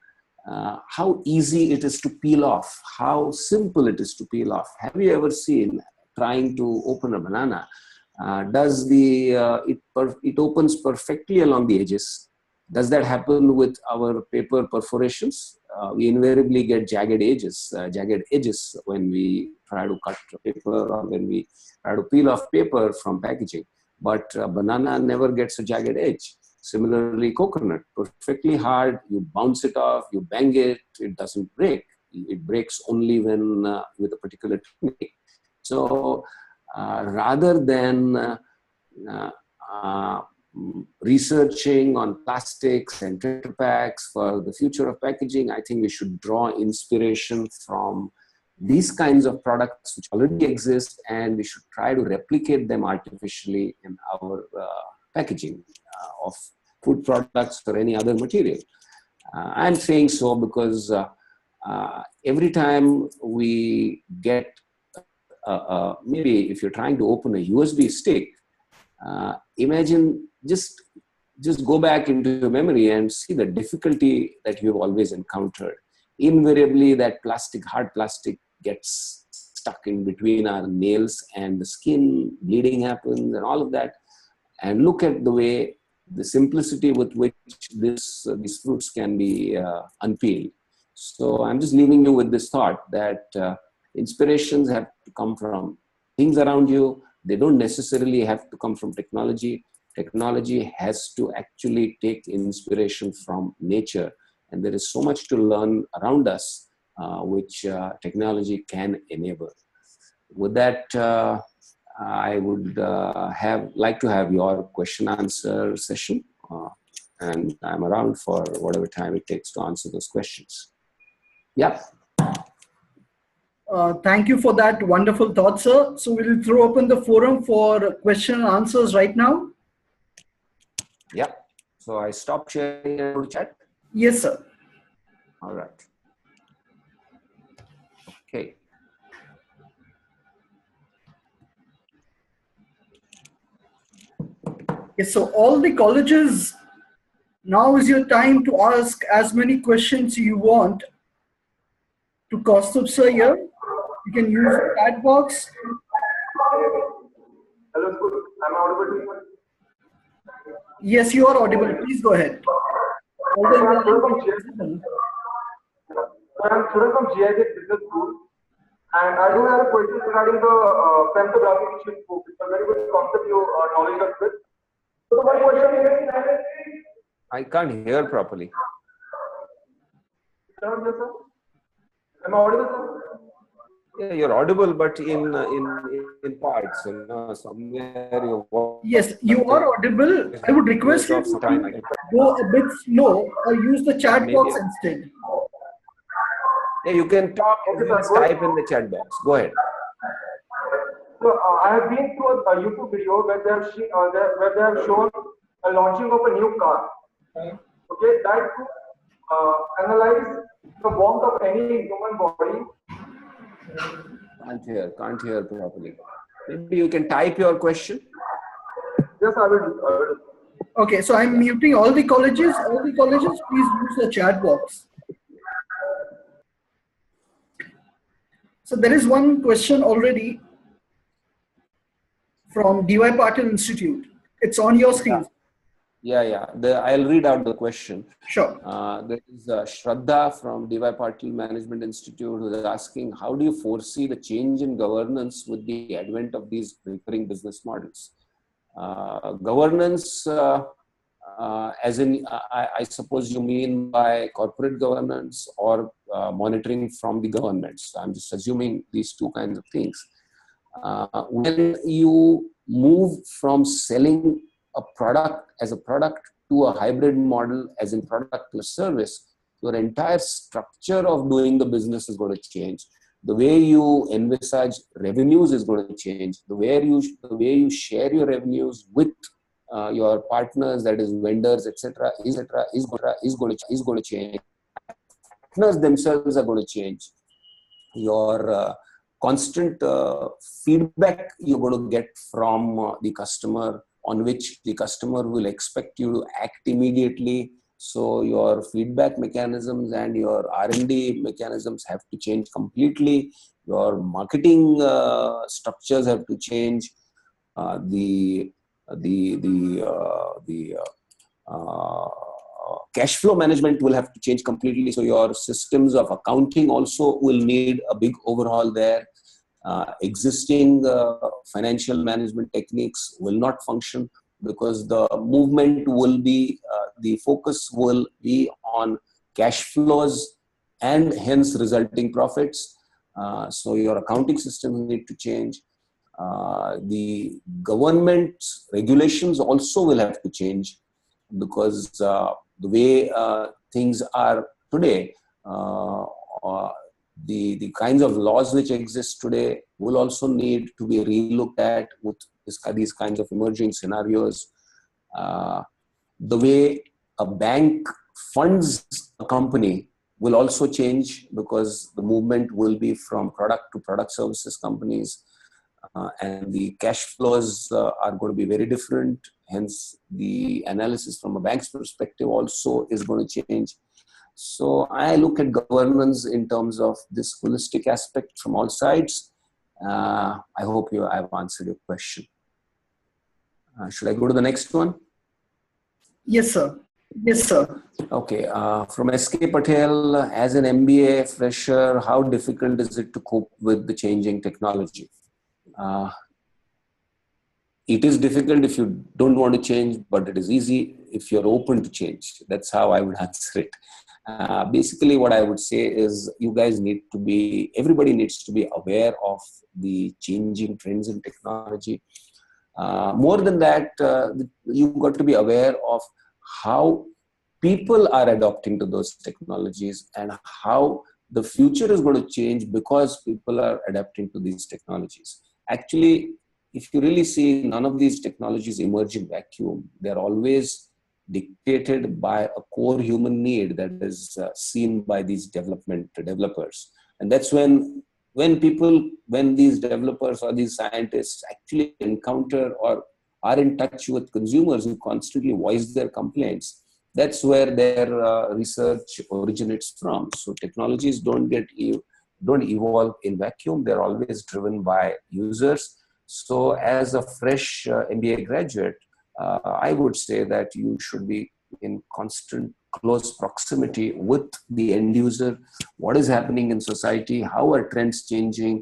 how easy it is to peel off, how simple it is to peel off. Have you ever seen trying to open a banana? It opens perfectly along the edges. Does that happen with our paper perforations? We invariably get jagged edges when we try to cut paper or when we try to peel off paper from packaging. But banana never gets a jagged edge. Similarly, coconut, perfectly hard, you bounce it off, you bang it, it doesn't break. It breaks only when with a particular technique. So rather than researching on plastics and Tetra Paks for the future of packaging, I think we should draw inspiration from these kinds of products which already exist, and we should try to replicate them artificially in our packaging of food products or any other material. I'm saying so because every time we get, maybe if you're trying to open a USB stick, imagine just go back into your memory and see the difficulty that you've always encountered. Invariably, that hard plastic gets stuck in between our nails and the skin, bleeding happens and all of that. And look at the simplicity with which these fruits can be unpeeled. So I'm just leaving you with this thought that inspirations have to come from things around you. They don't necessarily have to come from technology. Technology has to actually take inspiration from nature. And there is so much to learn around us, which technology can enable. With that, I would like to have your question answer session. And I'm around for whatever time it takes to answer those questions. Yeah. Thank you for that wonderful thought, sir. So we'll throw open the forum for question and answers right now. Yeah. So I stopped sharing and go to chat. Yes, sir. All right. Okay. Yes, so all the colleges, now is your time to ask as many questions you want to Kaustubh sir here. You can use the chat box. Hello, school. Am I audible to you? Yes, you are audible. Please go ahead. I'm student from GIJ Business School, and I do have a question regarding the femto graphic book. It's a very good concept you knowledge of with. So my question is, I can't hear properly. Am I audible, sir? Yeah, you're audible, but in parts, somewhere your Yes, you are audible. I would request you to go a bit slow or use the chat box instead. Yeah, you can talk and type in the chat box. Go ahead. So I have been through a YouTube video where they have shown a launching of a new car. Okay, that to analyze the warmth of any human body. Can't hear properly. Maybe you can type your question. Yes, I will. Okay, so I'm muting all the colleges. All the colleges, please use the chat box. So there is one question already from DY Patil Institute. It's on your screen. Yeah. I'll read out the question. Sure. There is Shraddha from DY Patil Management Institute who is asking, how do you foresee the change in governance with the advent of these recurring business models? Governance, as in, I suppose you mean by corporate governance or monitoring from the government. So I'm just assuming these two kinds of things. When you move from selling a product as a product to a hybrid model as in product to a service, your entire structure of doing the business is going to change. The way you envisage revenues is going to change. The way you share your revenues with your partners, that is vendors, etc., is going to change. Partners themselves are going to change. your constant feedback you're going to get from the customer, on which the customer will expect you to act immediately. So your feedback mechanisms and your R&D mechanisms have to change completely. Your marketing structures have to change. The cash flow management will have to change completely. So your systems of accounting also will need a big overhaul there. Existing financial management techniques will not function because the movement will be, the focus will be on cash flows and hence resulting profits. So your accounting systems need to change. The government regulations also will have to change, because the way things are today, the kinds of laws which exist today will also need to be relooked at with these kinds of emerging scenarios. The way a bank funds a company will also change, because the movement will be from product to product services companies. And the cash flows are going to be very different. Hence, the analysis from a bank's perspective also is going to change. So I look at governance in terms of this holistic aspect from all sides. I hope I've answered your question. Should I go to the next one? Yes, sir. Yes, sir. Okay. From SK Patel, as an MBA fresher, how difficult is it to cope with the changing technology? It is difficult if you don't want to change, but it is easy if you're open to change. That's how I would answer it. Basically, what I would say is you guys need to be, everybody needs to be aware of the changing trends in technology. More than that, you've got to be aware of how people are adopting to those technologies and how the future is going to change because people are adapting to these technologies. Actually, if you really see, none of these technologies emerge in vacuum. They're always dictated by a core human need that is seen by these developers. And that's when these developers or these scientists actually encounter or are in touch with consumers who constantly voice their complaints, that's where their research originates from. So technologies don't evolve in vacuum. They're always driven by users. So as a fresh MBA graduate, I would say that you should be in constant close proximity with the end user. What is happening in society? How are trends changing?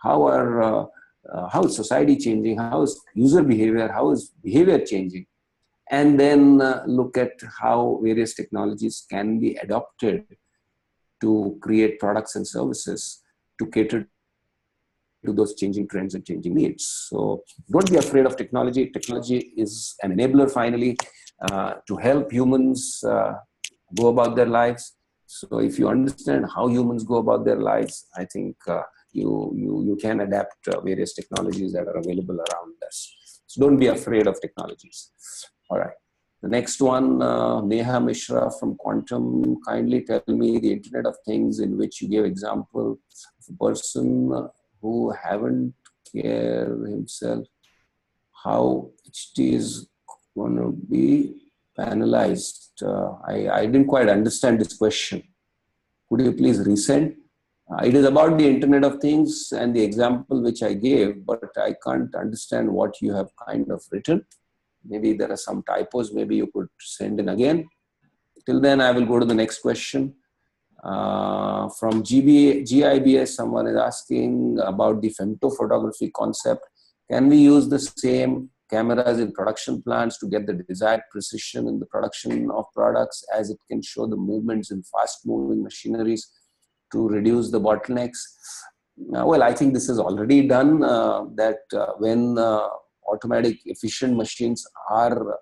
How is society changing? How is user behavior? How is behavior changing? And then look at how various technologies can be adopted to create products and services to cater to those changing trends and changing needs. So don't be afraid of technology. Technology is an enabler finally to help humans go about their lives. So if you understand how humans go about their lives, I think you can adapt various technologies that are available around us. So don't be afraid of technologies. All right. The next one, Neha Mishra from Quantum. Kindly tell me the Internet of Things in which you gave example of a person who haven't cared himself, how HT is going to be penalized. I didn't quite understand this question. Could you please resend? It is about the Internet of Things and the example which I gave, but I can't understand what you have kind of written. Maybe there are some typos. Maybe you could send in again. Till then, I will go to the next question. From GIBS, someone is asking about the femto photography concept. Can we use the same cameras in production plants to get the desired precision in the production of products, as it can show the movements in fast-moving machineries to reduce the bottlenecks? Well, I think this is already done, when automatic efficient machines are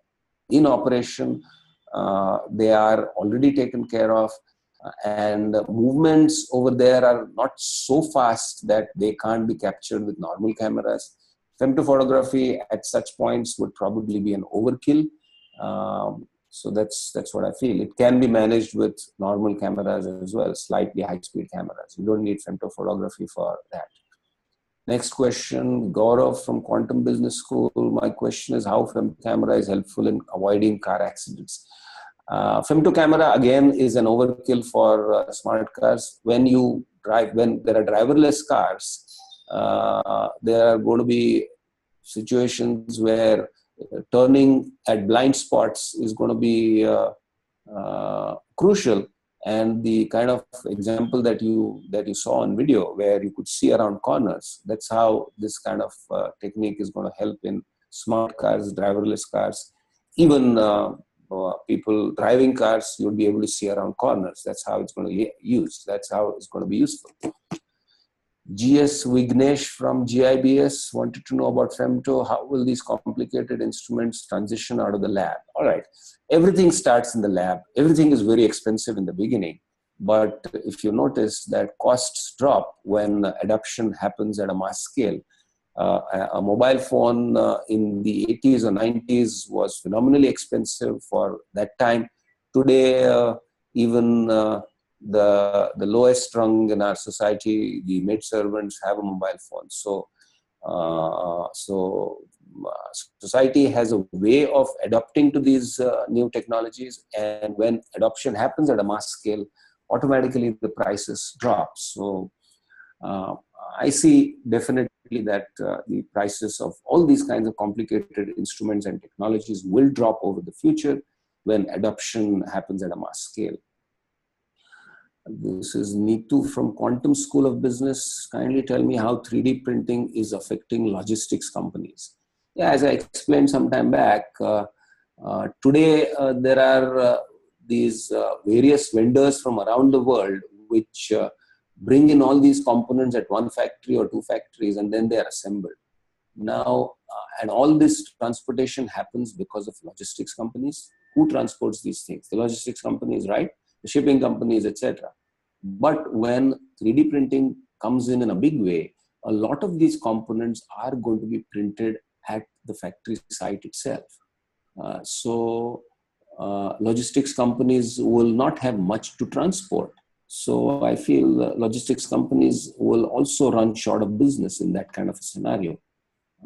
in operation, they are already taken care of, and movements over there are not so fast that they can't be captured with normal cameras. Femto photography at such points would probably be an overkill. So that's what I feel. It can be managed with normal cameras as well, slightly high-speed cameras. You don't need femto photography for that. Next question, Gaurav from Quantum Business School. My question is how femto camera is helpful in avoiding car accidents. Femto camera again is an overkill for smart cars. When you drive, when there are driverless cars, there are going to be situations where turning at blind spots is going to be crucial. And the kind of example that you saw on video where you could see around corners, that's how this kind of technique is going to help in smart cars, driverless cars, even people driving cars, you'll be able to see around corners. That's how it's going to be used. That's how it's going to be useful. GS Vignesh from GIBS wanted to know about femto. How will these complicated instruments transition out of the lab? All right. Everything starts in the lab. Everything is very expensive in the beginning. But if you notice that costs drop when adoption happens at a mass scale. A mobile phone in the 80s or 90s was phenomenally expensive for that time. Today, even the lowest rung in our society, the maid servants have a mobile phone. So, society has a way of adapting to these new technologies, and when adoption happens at a mass scale, automatically the prices drop. So, I see definitely that the prices of all these kinds of complicated instruments and technologies will drop over the future when adoption happens at a mass scale. This is Neetu from Quantum School of Business. Kindly tell me how 3D printing is affecting logistics companies. Yeah, as I explained some time back, today there are these various vendors from around the world which bring in all these components at one factory or two factories, and then they are assembled. Now, and all this transportation happens because of logistics companies. Who transports these things? The logistics companies, right? The shipping companies, etc. But when 3D printing comes in a big way, a lot of these components are going to be printed at the factory site itself. Logistics companies will not have much to transport. So I feel logistics companies will also run short of business in that kind of a scenario.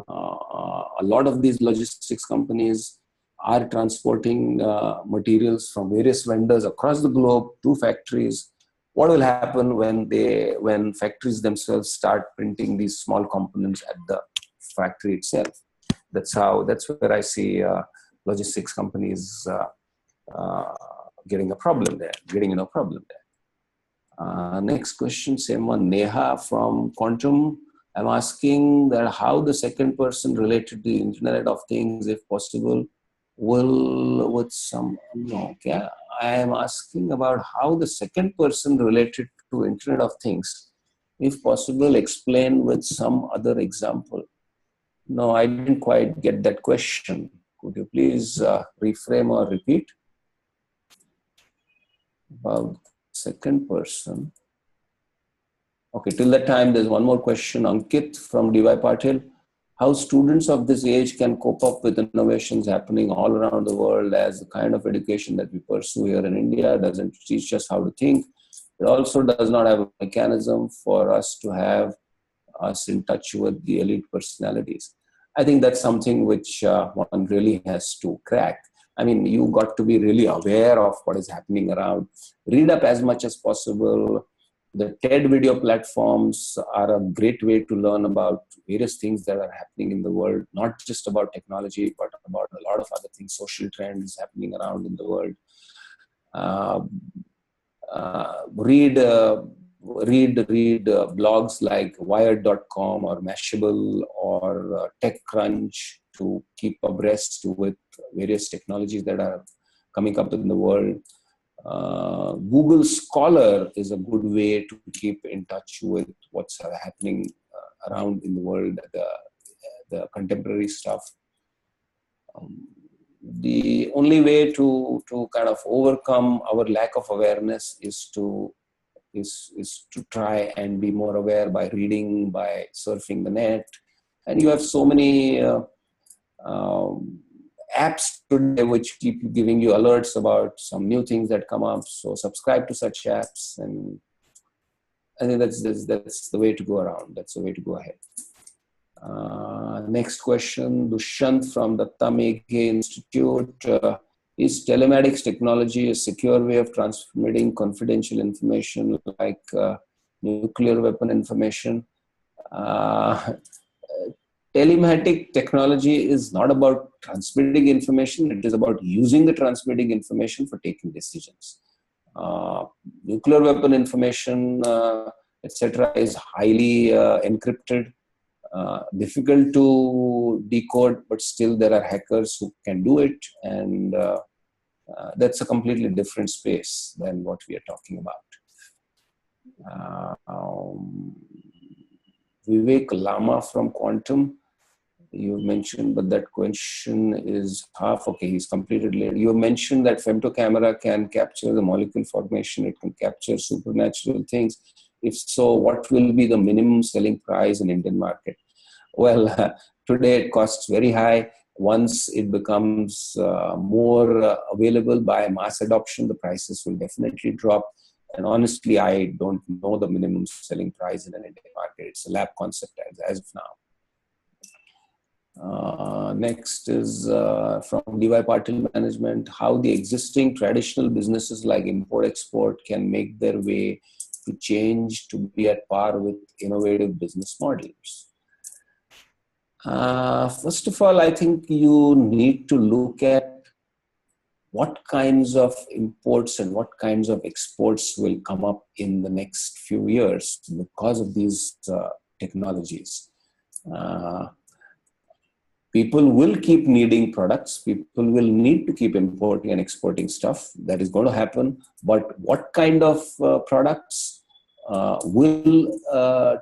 A lot of these logistics companies are transporting materials from various vendors across the globe to factories. What will happen when factories themselves start printing these small components at the factory itself? That's where I see logistics companies getting a problem there, getting in a problem there. Next question, same one, Neha from Quantum. I'm asking that how the second person related to the Internet of Things, if possible, will with some, no, okay. I am asking about how the second person related to Internet of Things, if possible, explain with some other example. No, I didn't quite get that question. Could you please reframe or repeat? About second person. Okay, till that time, there's one more question. Ankit from DY Patil. How students of this age can cope up with innovations happening all around the world, as the kind of education that we pursue here in India doesn't teach us how to think. It also does not have a mechanism for us to have us in touch with the elite personalities. I think that's something which one really has to crack. I mean, you got to be really aware of what is happening around. Read up as much as possible. The TED video platforms are a great way to learn about various things that are happening in the world, not just about technology, but about a lot of other things, social trends happening around in the world. Read blogs like Wired.com or Mashable or TechCrunch to keep abreast with various technologies that are coming up in the world. Google Scholar is a good way to keep in touch with what's happening around in the world, the contemporary stuff. The only way to kind of overcome our lack of awareness is to try and be more aware by reading, by surfing the net. And you have so many apps today which keep giving you alerts about some new things that come up. So subscribe to such apps, and I think that's the way to go around. That's the way to go ahead. Next question, Dushyant from the Tamege Institute. Is telematics technology a secure way of transmitting confidential information like nuclear weapon information? Telematic technology is not about transmitting information. It is about using the transmitting information for taking decisions. Nuclear weapon information, etc., is highly encrypted, difficult to decode, but still there are hackers who can do it, and that's a completely different space than what we are talking about. Vivek Lama from Quantum, you mentioned, but that question is half. Okay, he's completed later. You mentioned that femto camera can capture the molecule formation. It can capture supernatural things. If so, what will be the minimum selling price in Indian market? Well, today it costs very high. Once it becomes more available by mass adoption, the prices will definitely drop. And honestly, I don't know the minimum selling price in an Indian market. It's a lab concept as of now. Next is from DY Patil Management, how the existing traditional businesses like import-export can make their way to change to be at par with innovative business models. First of all, I think you need to look at what kinds of imports and what kinds of exports will come up in the next few years because of these technologies. People will keep needing products. People will need to keep importing and exporting stuff. That is going to happen. But what kind of products will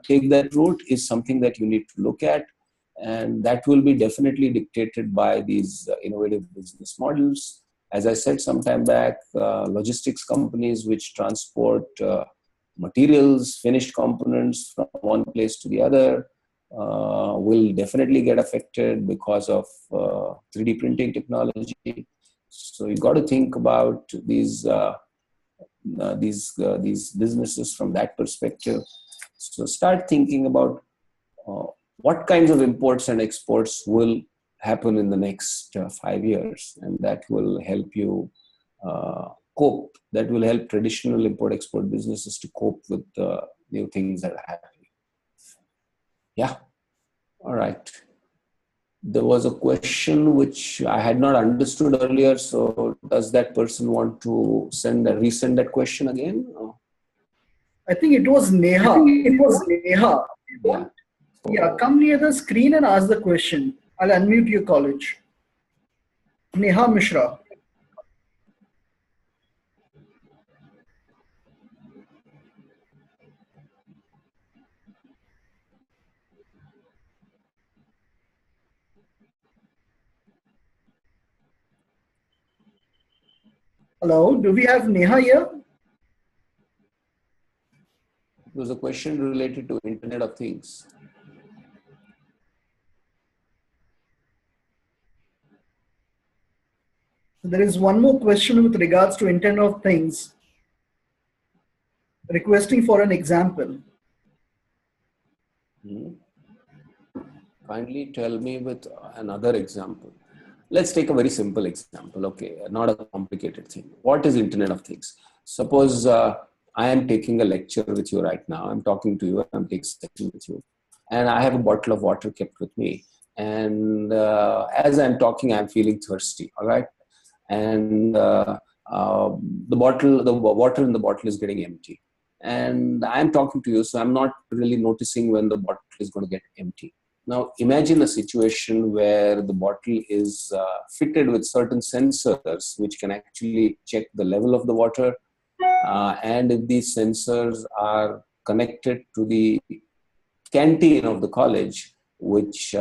take that route is something that you need to look at. And that will be definitely dictated by these innovative business models. As I said some time back, logistics companies which transport materials, finished components from one place to the other will definitely get affected because of 3D printing technology. So you got to think about these businesses from that perspective. So start thinking about what kinds of imports and exports will happen in the next 5 years, and that will help you cope. That will help traditional import-export businesses to cope with the new things that are happening. Yeah. All right. There was a question which I had not understood earlier. So does that person want to resend that question again? I think it was Neha. Yeah. Yeah, come near the screen and ask the question. I'll unmute your college. Neha Mishra. Hello, do we have Neha here? There was a question related to Internet of Things. There is one more question with regards to Internet of Things, requesting for an example. Kindly tell me with another example. Let's take a very simple example, okay, not a complicated thing. What is Internet of Things? Suppose I am taking a lecture with you right now. I'm talking to you, I'm taking a session with you, and I have a bottle of water kept with me. And as I'm talking, I'm feeling thirsty, all right? And the water in the bottle is getting empty. And I'm talking to you, so I'm not really noticing when the bottle is going to get empty. Now, imagine a situation where the bottle is fitted with certain sensors which can actually check the level of the water. And if these sensors are connected to the canteen of the college, which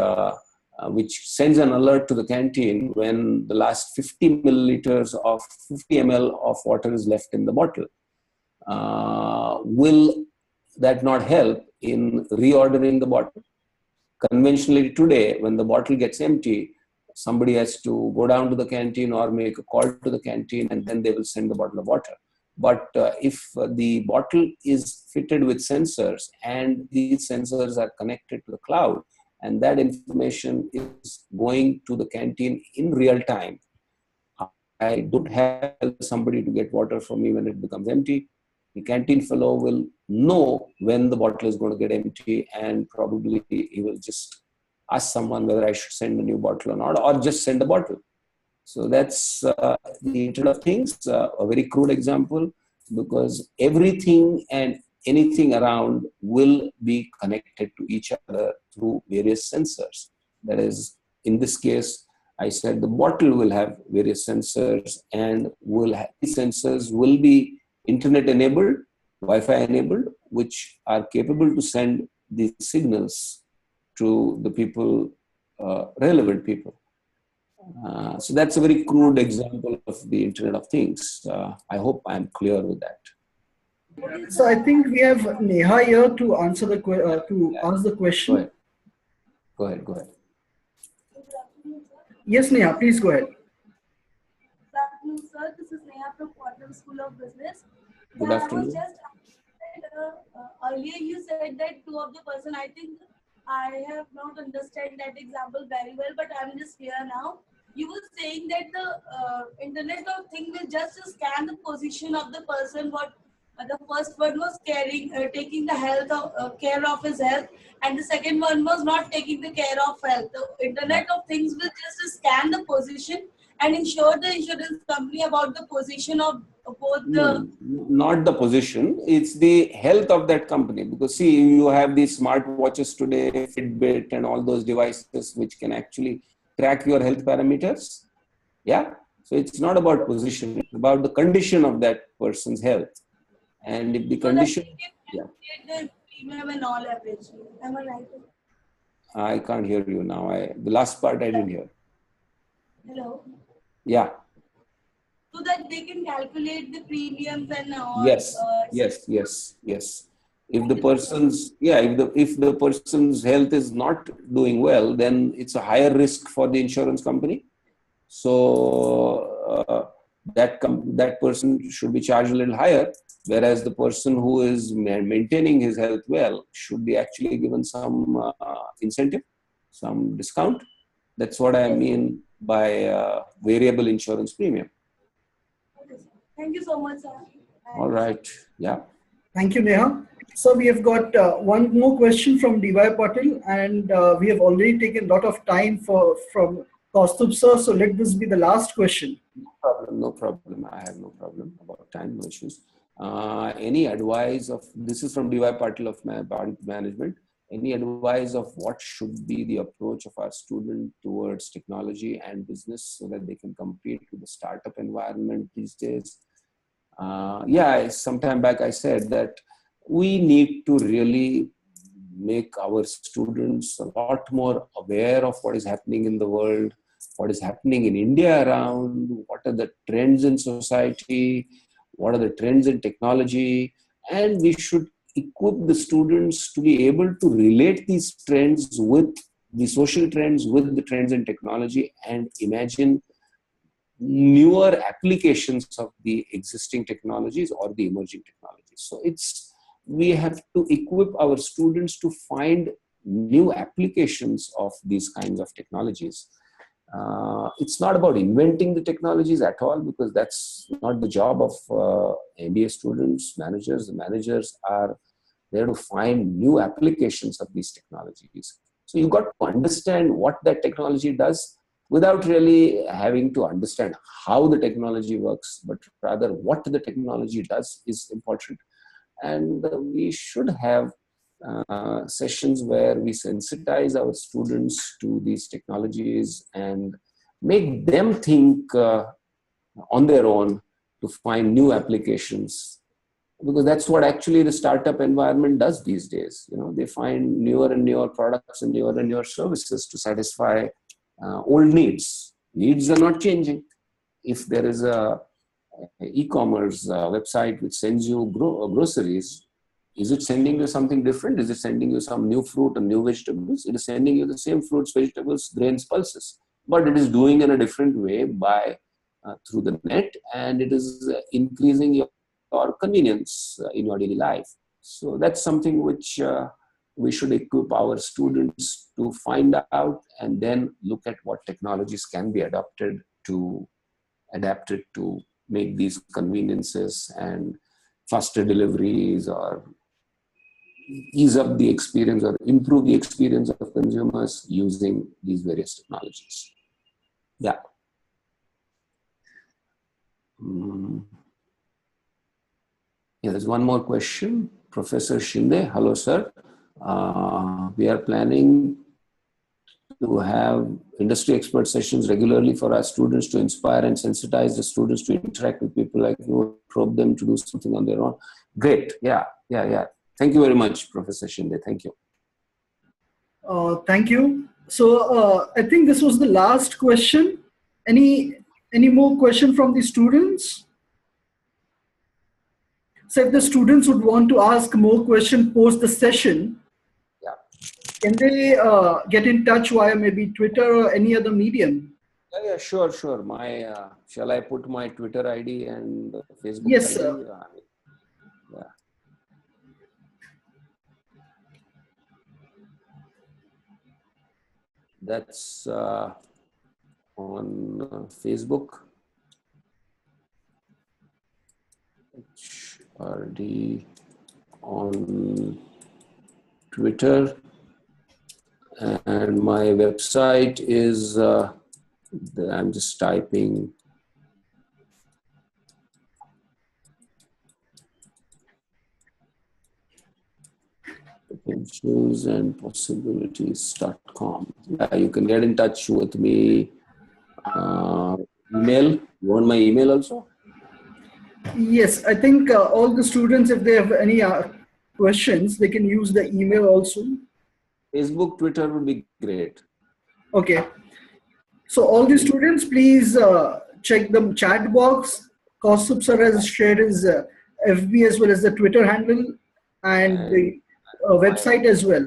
sends an alert to the canteen when the last 50 milliliters of 50 ml of water is left in the bottle. Will that not help in reordering the bottle? Conventionally today, when the bottle gets empty, somebody has to go down to the canteen or make a call to the canteen, and then they will send the bottle of water. But if the bottle is fitted with sensors, and these sensors are connected to the cloud, and that information is going to the canteen in real time, I don't have somebody to get water for me when it becomes empty. The canteen fellow will know when the bottle is going to get empty, and probably he will just ask someone whether I should send a new bottle or not, or just send a bottle. So that's the Internet of Things, a very crude example, because everything and anything around will be connected to each other through various sensors. That is, in this case, I said the bottle will have various sensors, and these sensors will be internet enabled, Wi-Fi enabled, which are capable to send these signals to the people, relevant people. So that's a very crude example of the Internet of Things. I hope I'm clear with that. So I think we have Neha here to answer the ask the question. Go ahead. Yes, Neha, please go ahead. Good afternoon, sir. This is Neha from Quantum School of Business. Good afternoon. I was just earlier you said that two of the person, I think I have not understood that example very well, but I'm just here now. You were saying that the Internet of Things will just scan the position of the person, what the first one was taking the health of, care of his health, and the second one was not taking the care of health. The Internet of Things will just scan the position and ensure the insurance company about the position of both the... Not the position, it's the health of that company. Because see, you have these smart watches today, Fitbit and all those devices which can actually track your health parameters. Yeah. So it's not about position, it's about the condition of that person's health. And if the condition... The premium and all average. Am I right? I can't hear you now. The last part I didn't hear. Hello? Yeah. So that they can calculate the premiums and all. Yes. If the person's if the person's health is not doing well, then it's a higher risk for the insurance company. So that person should be charged a little higher, whereas the person who is maintaining his health well should be actually given some incentive, some discount. That's what I mean by variable insurance premium. Okay, thank you so much, sir. All right. Yeah. Thank you, Neha. So we have got one more question from D.Y. Patil, and we have already taken a lot of time from Kaustubh sir. So let this be the last question. No problem. I have no problem about time, no issues. Any advice this is from D.Y. Patil of management. Any advice of what should be the approach of our student towards technology and business so that they can compete with the startup environment these days? Some time back I said that we need to really make our students a lot more aware of what is happening in the world, what is happening in India around, what are the trends in society, what are the trends in technology, and we should equip the students to be able to relate these trends with the social trends, with the trends in technology, and imagine newer applications of the existing technologies or the emerging technologies. So we have to equip our students to find new applications of these kinds of technologies. It's not about inventing the technologies at all, because that's not the job of MBA students, managers. The managers are there to find new applications of these technologies. So you've got to understand what that technology does without really having to understand how the technology works, but rather what the technology does is important. And we should have sessions where we sensitize our students to these technologies and make them think on their own to find new applications, because that's what actually the startup environment does these days. They find newer and newer products and newer services to satisfy old needs. Needs are not changing. If there is a e-commerce website which sends you groceries, is it sending you something different? Is it sending you some new fruit and new vegetables? It is sending you the same fruits, vegetables, grains, pulses. but it is doing in a different way by through the net, and it is increasing your convenience in your daily life. So that's something which we should equip our students to find out, and then look at what technologies can be adapted to make these conveniences and faster deliveries, or ease up the experience or improve the experience of consumers using these various technologies. Yeah. Yeah, there's one more question. Professor Shinde, hello, sir. We are planning to have industry expert sessions regularly for our students to inspire and sensitize the students to interact with people like you, probe them to do something on their own. Great. Yeah. Thank you very much, Professor Shinde. Thank you. Thank you. So I think this was the last question. Any more question from the students? So if the students would want to ask more questions post the session, can they get in touch via maybe Twitter or any other medium? Yeah, sure. Shall I put my Twitter ID and Facebook yes, ID? Sir. Yeah. That's on Facebook. HRD on Twitter. And my website is, I'm just typing potentials and possibilities.com. Yeah, you can get in touch with me. Email. You want my email also? Yes, I think all the students, if they have any questions, they can use the email also. Facebook, Twitter would be great. Okay. So all the students, please check the chat box. Kaustubh sir has shared his FB as well as the Twitter handle and the website as well,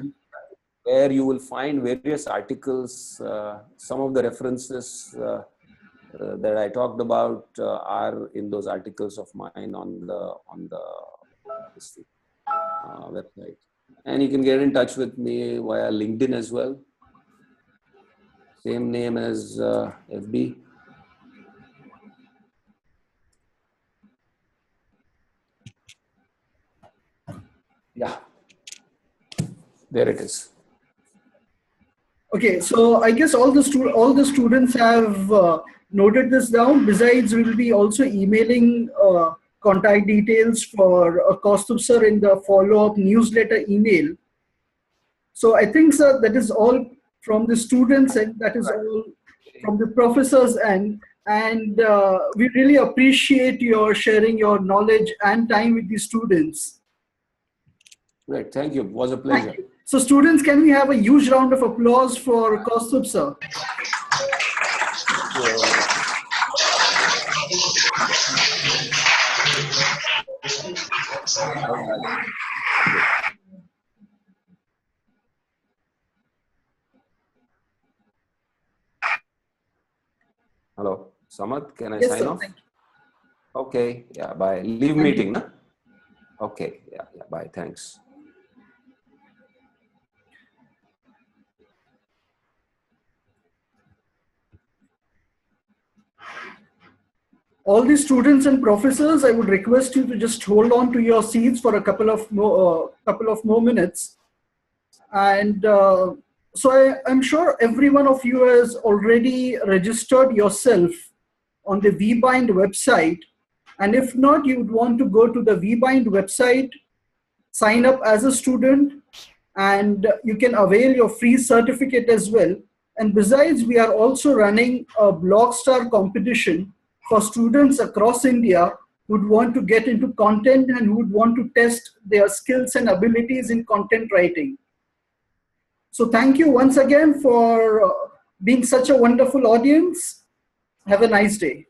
where you will find various articles. Some of the references that I talked about are in those articles of mine on the website. And you can get in touch with me via LinkedIn as well. Same name as FB. Yeah, there it is. Okay, so I guess all the students have noted this down. Besides, we will be also emailing contact details for Kaustubh sir in the follow-up newsletter email. So I think, sir, that is all from the students and that is all from the professors and we really appreciate your sharing your knowledge and time with the students. Great, thank you. It was a pleasure. So students, can we have a huge round of applause for Kaustubh sir? Hello, Samad, can I Yes, sign sir, off? thank you. Okay, yeah, bye. Leave meeting, na? Okay, yeah, bye, thanks. All the students and professors, I would request you to just hold on to your seats for a couple of more minutes. And so I'm sure every one of you has already registered yourself on the VBind website. And if not, you would want to go to the VBind website, sign up as a student, and you can avail your free certificate as well. And besides, we are also running a Blogstar competition for students across India who would want to get into content and who would want to test their skills and abilities in content writing. So thank you once again for being such a wonderful audience. Have a nice day.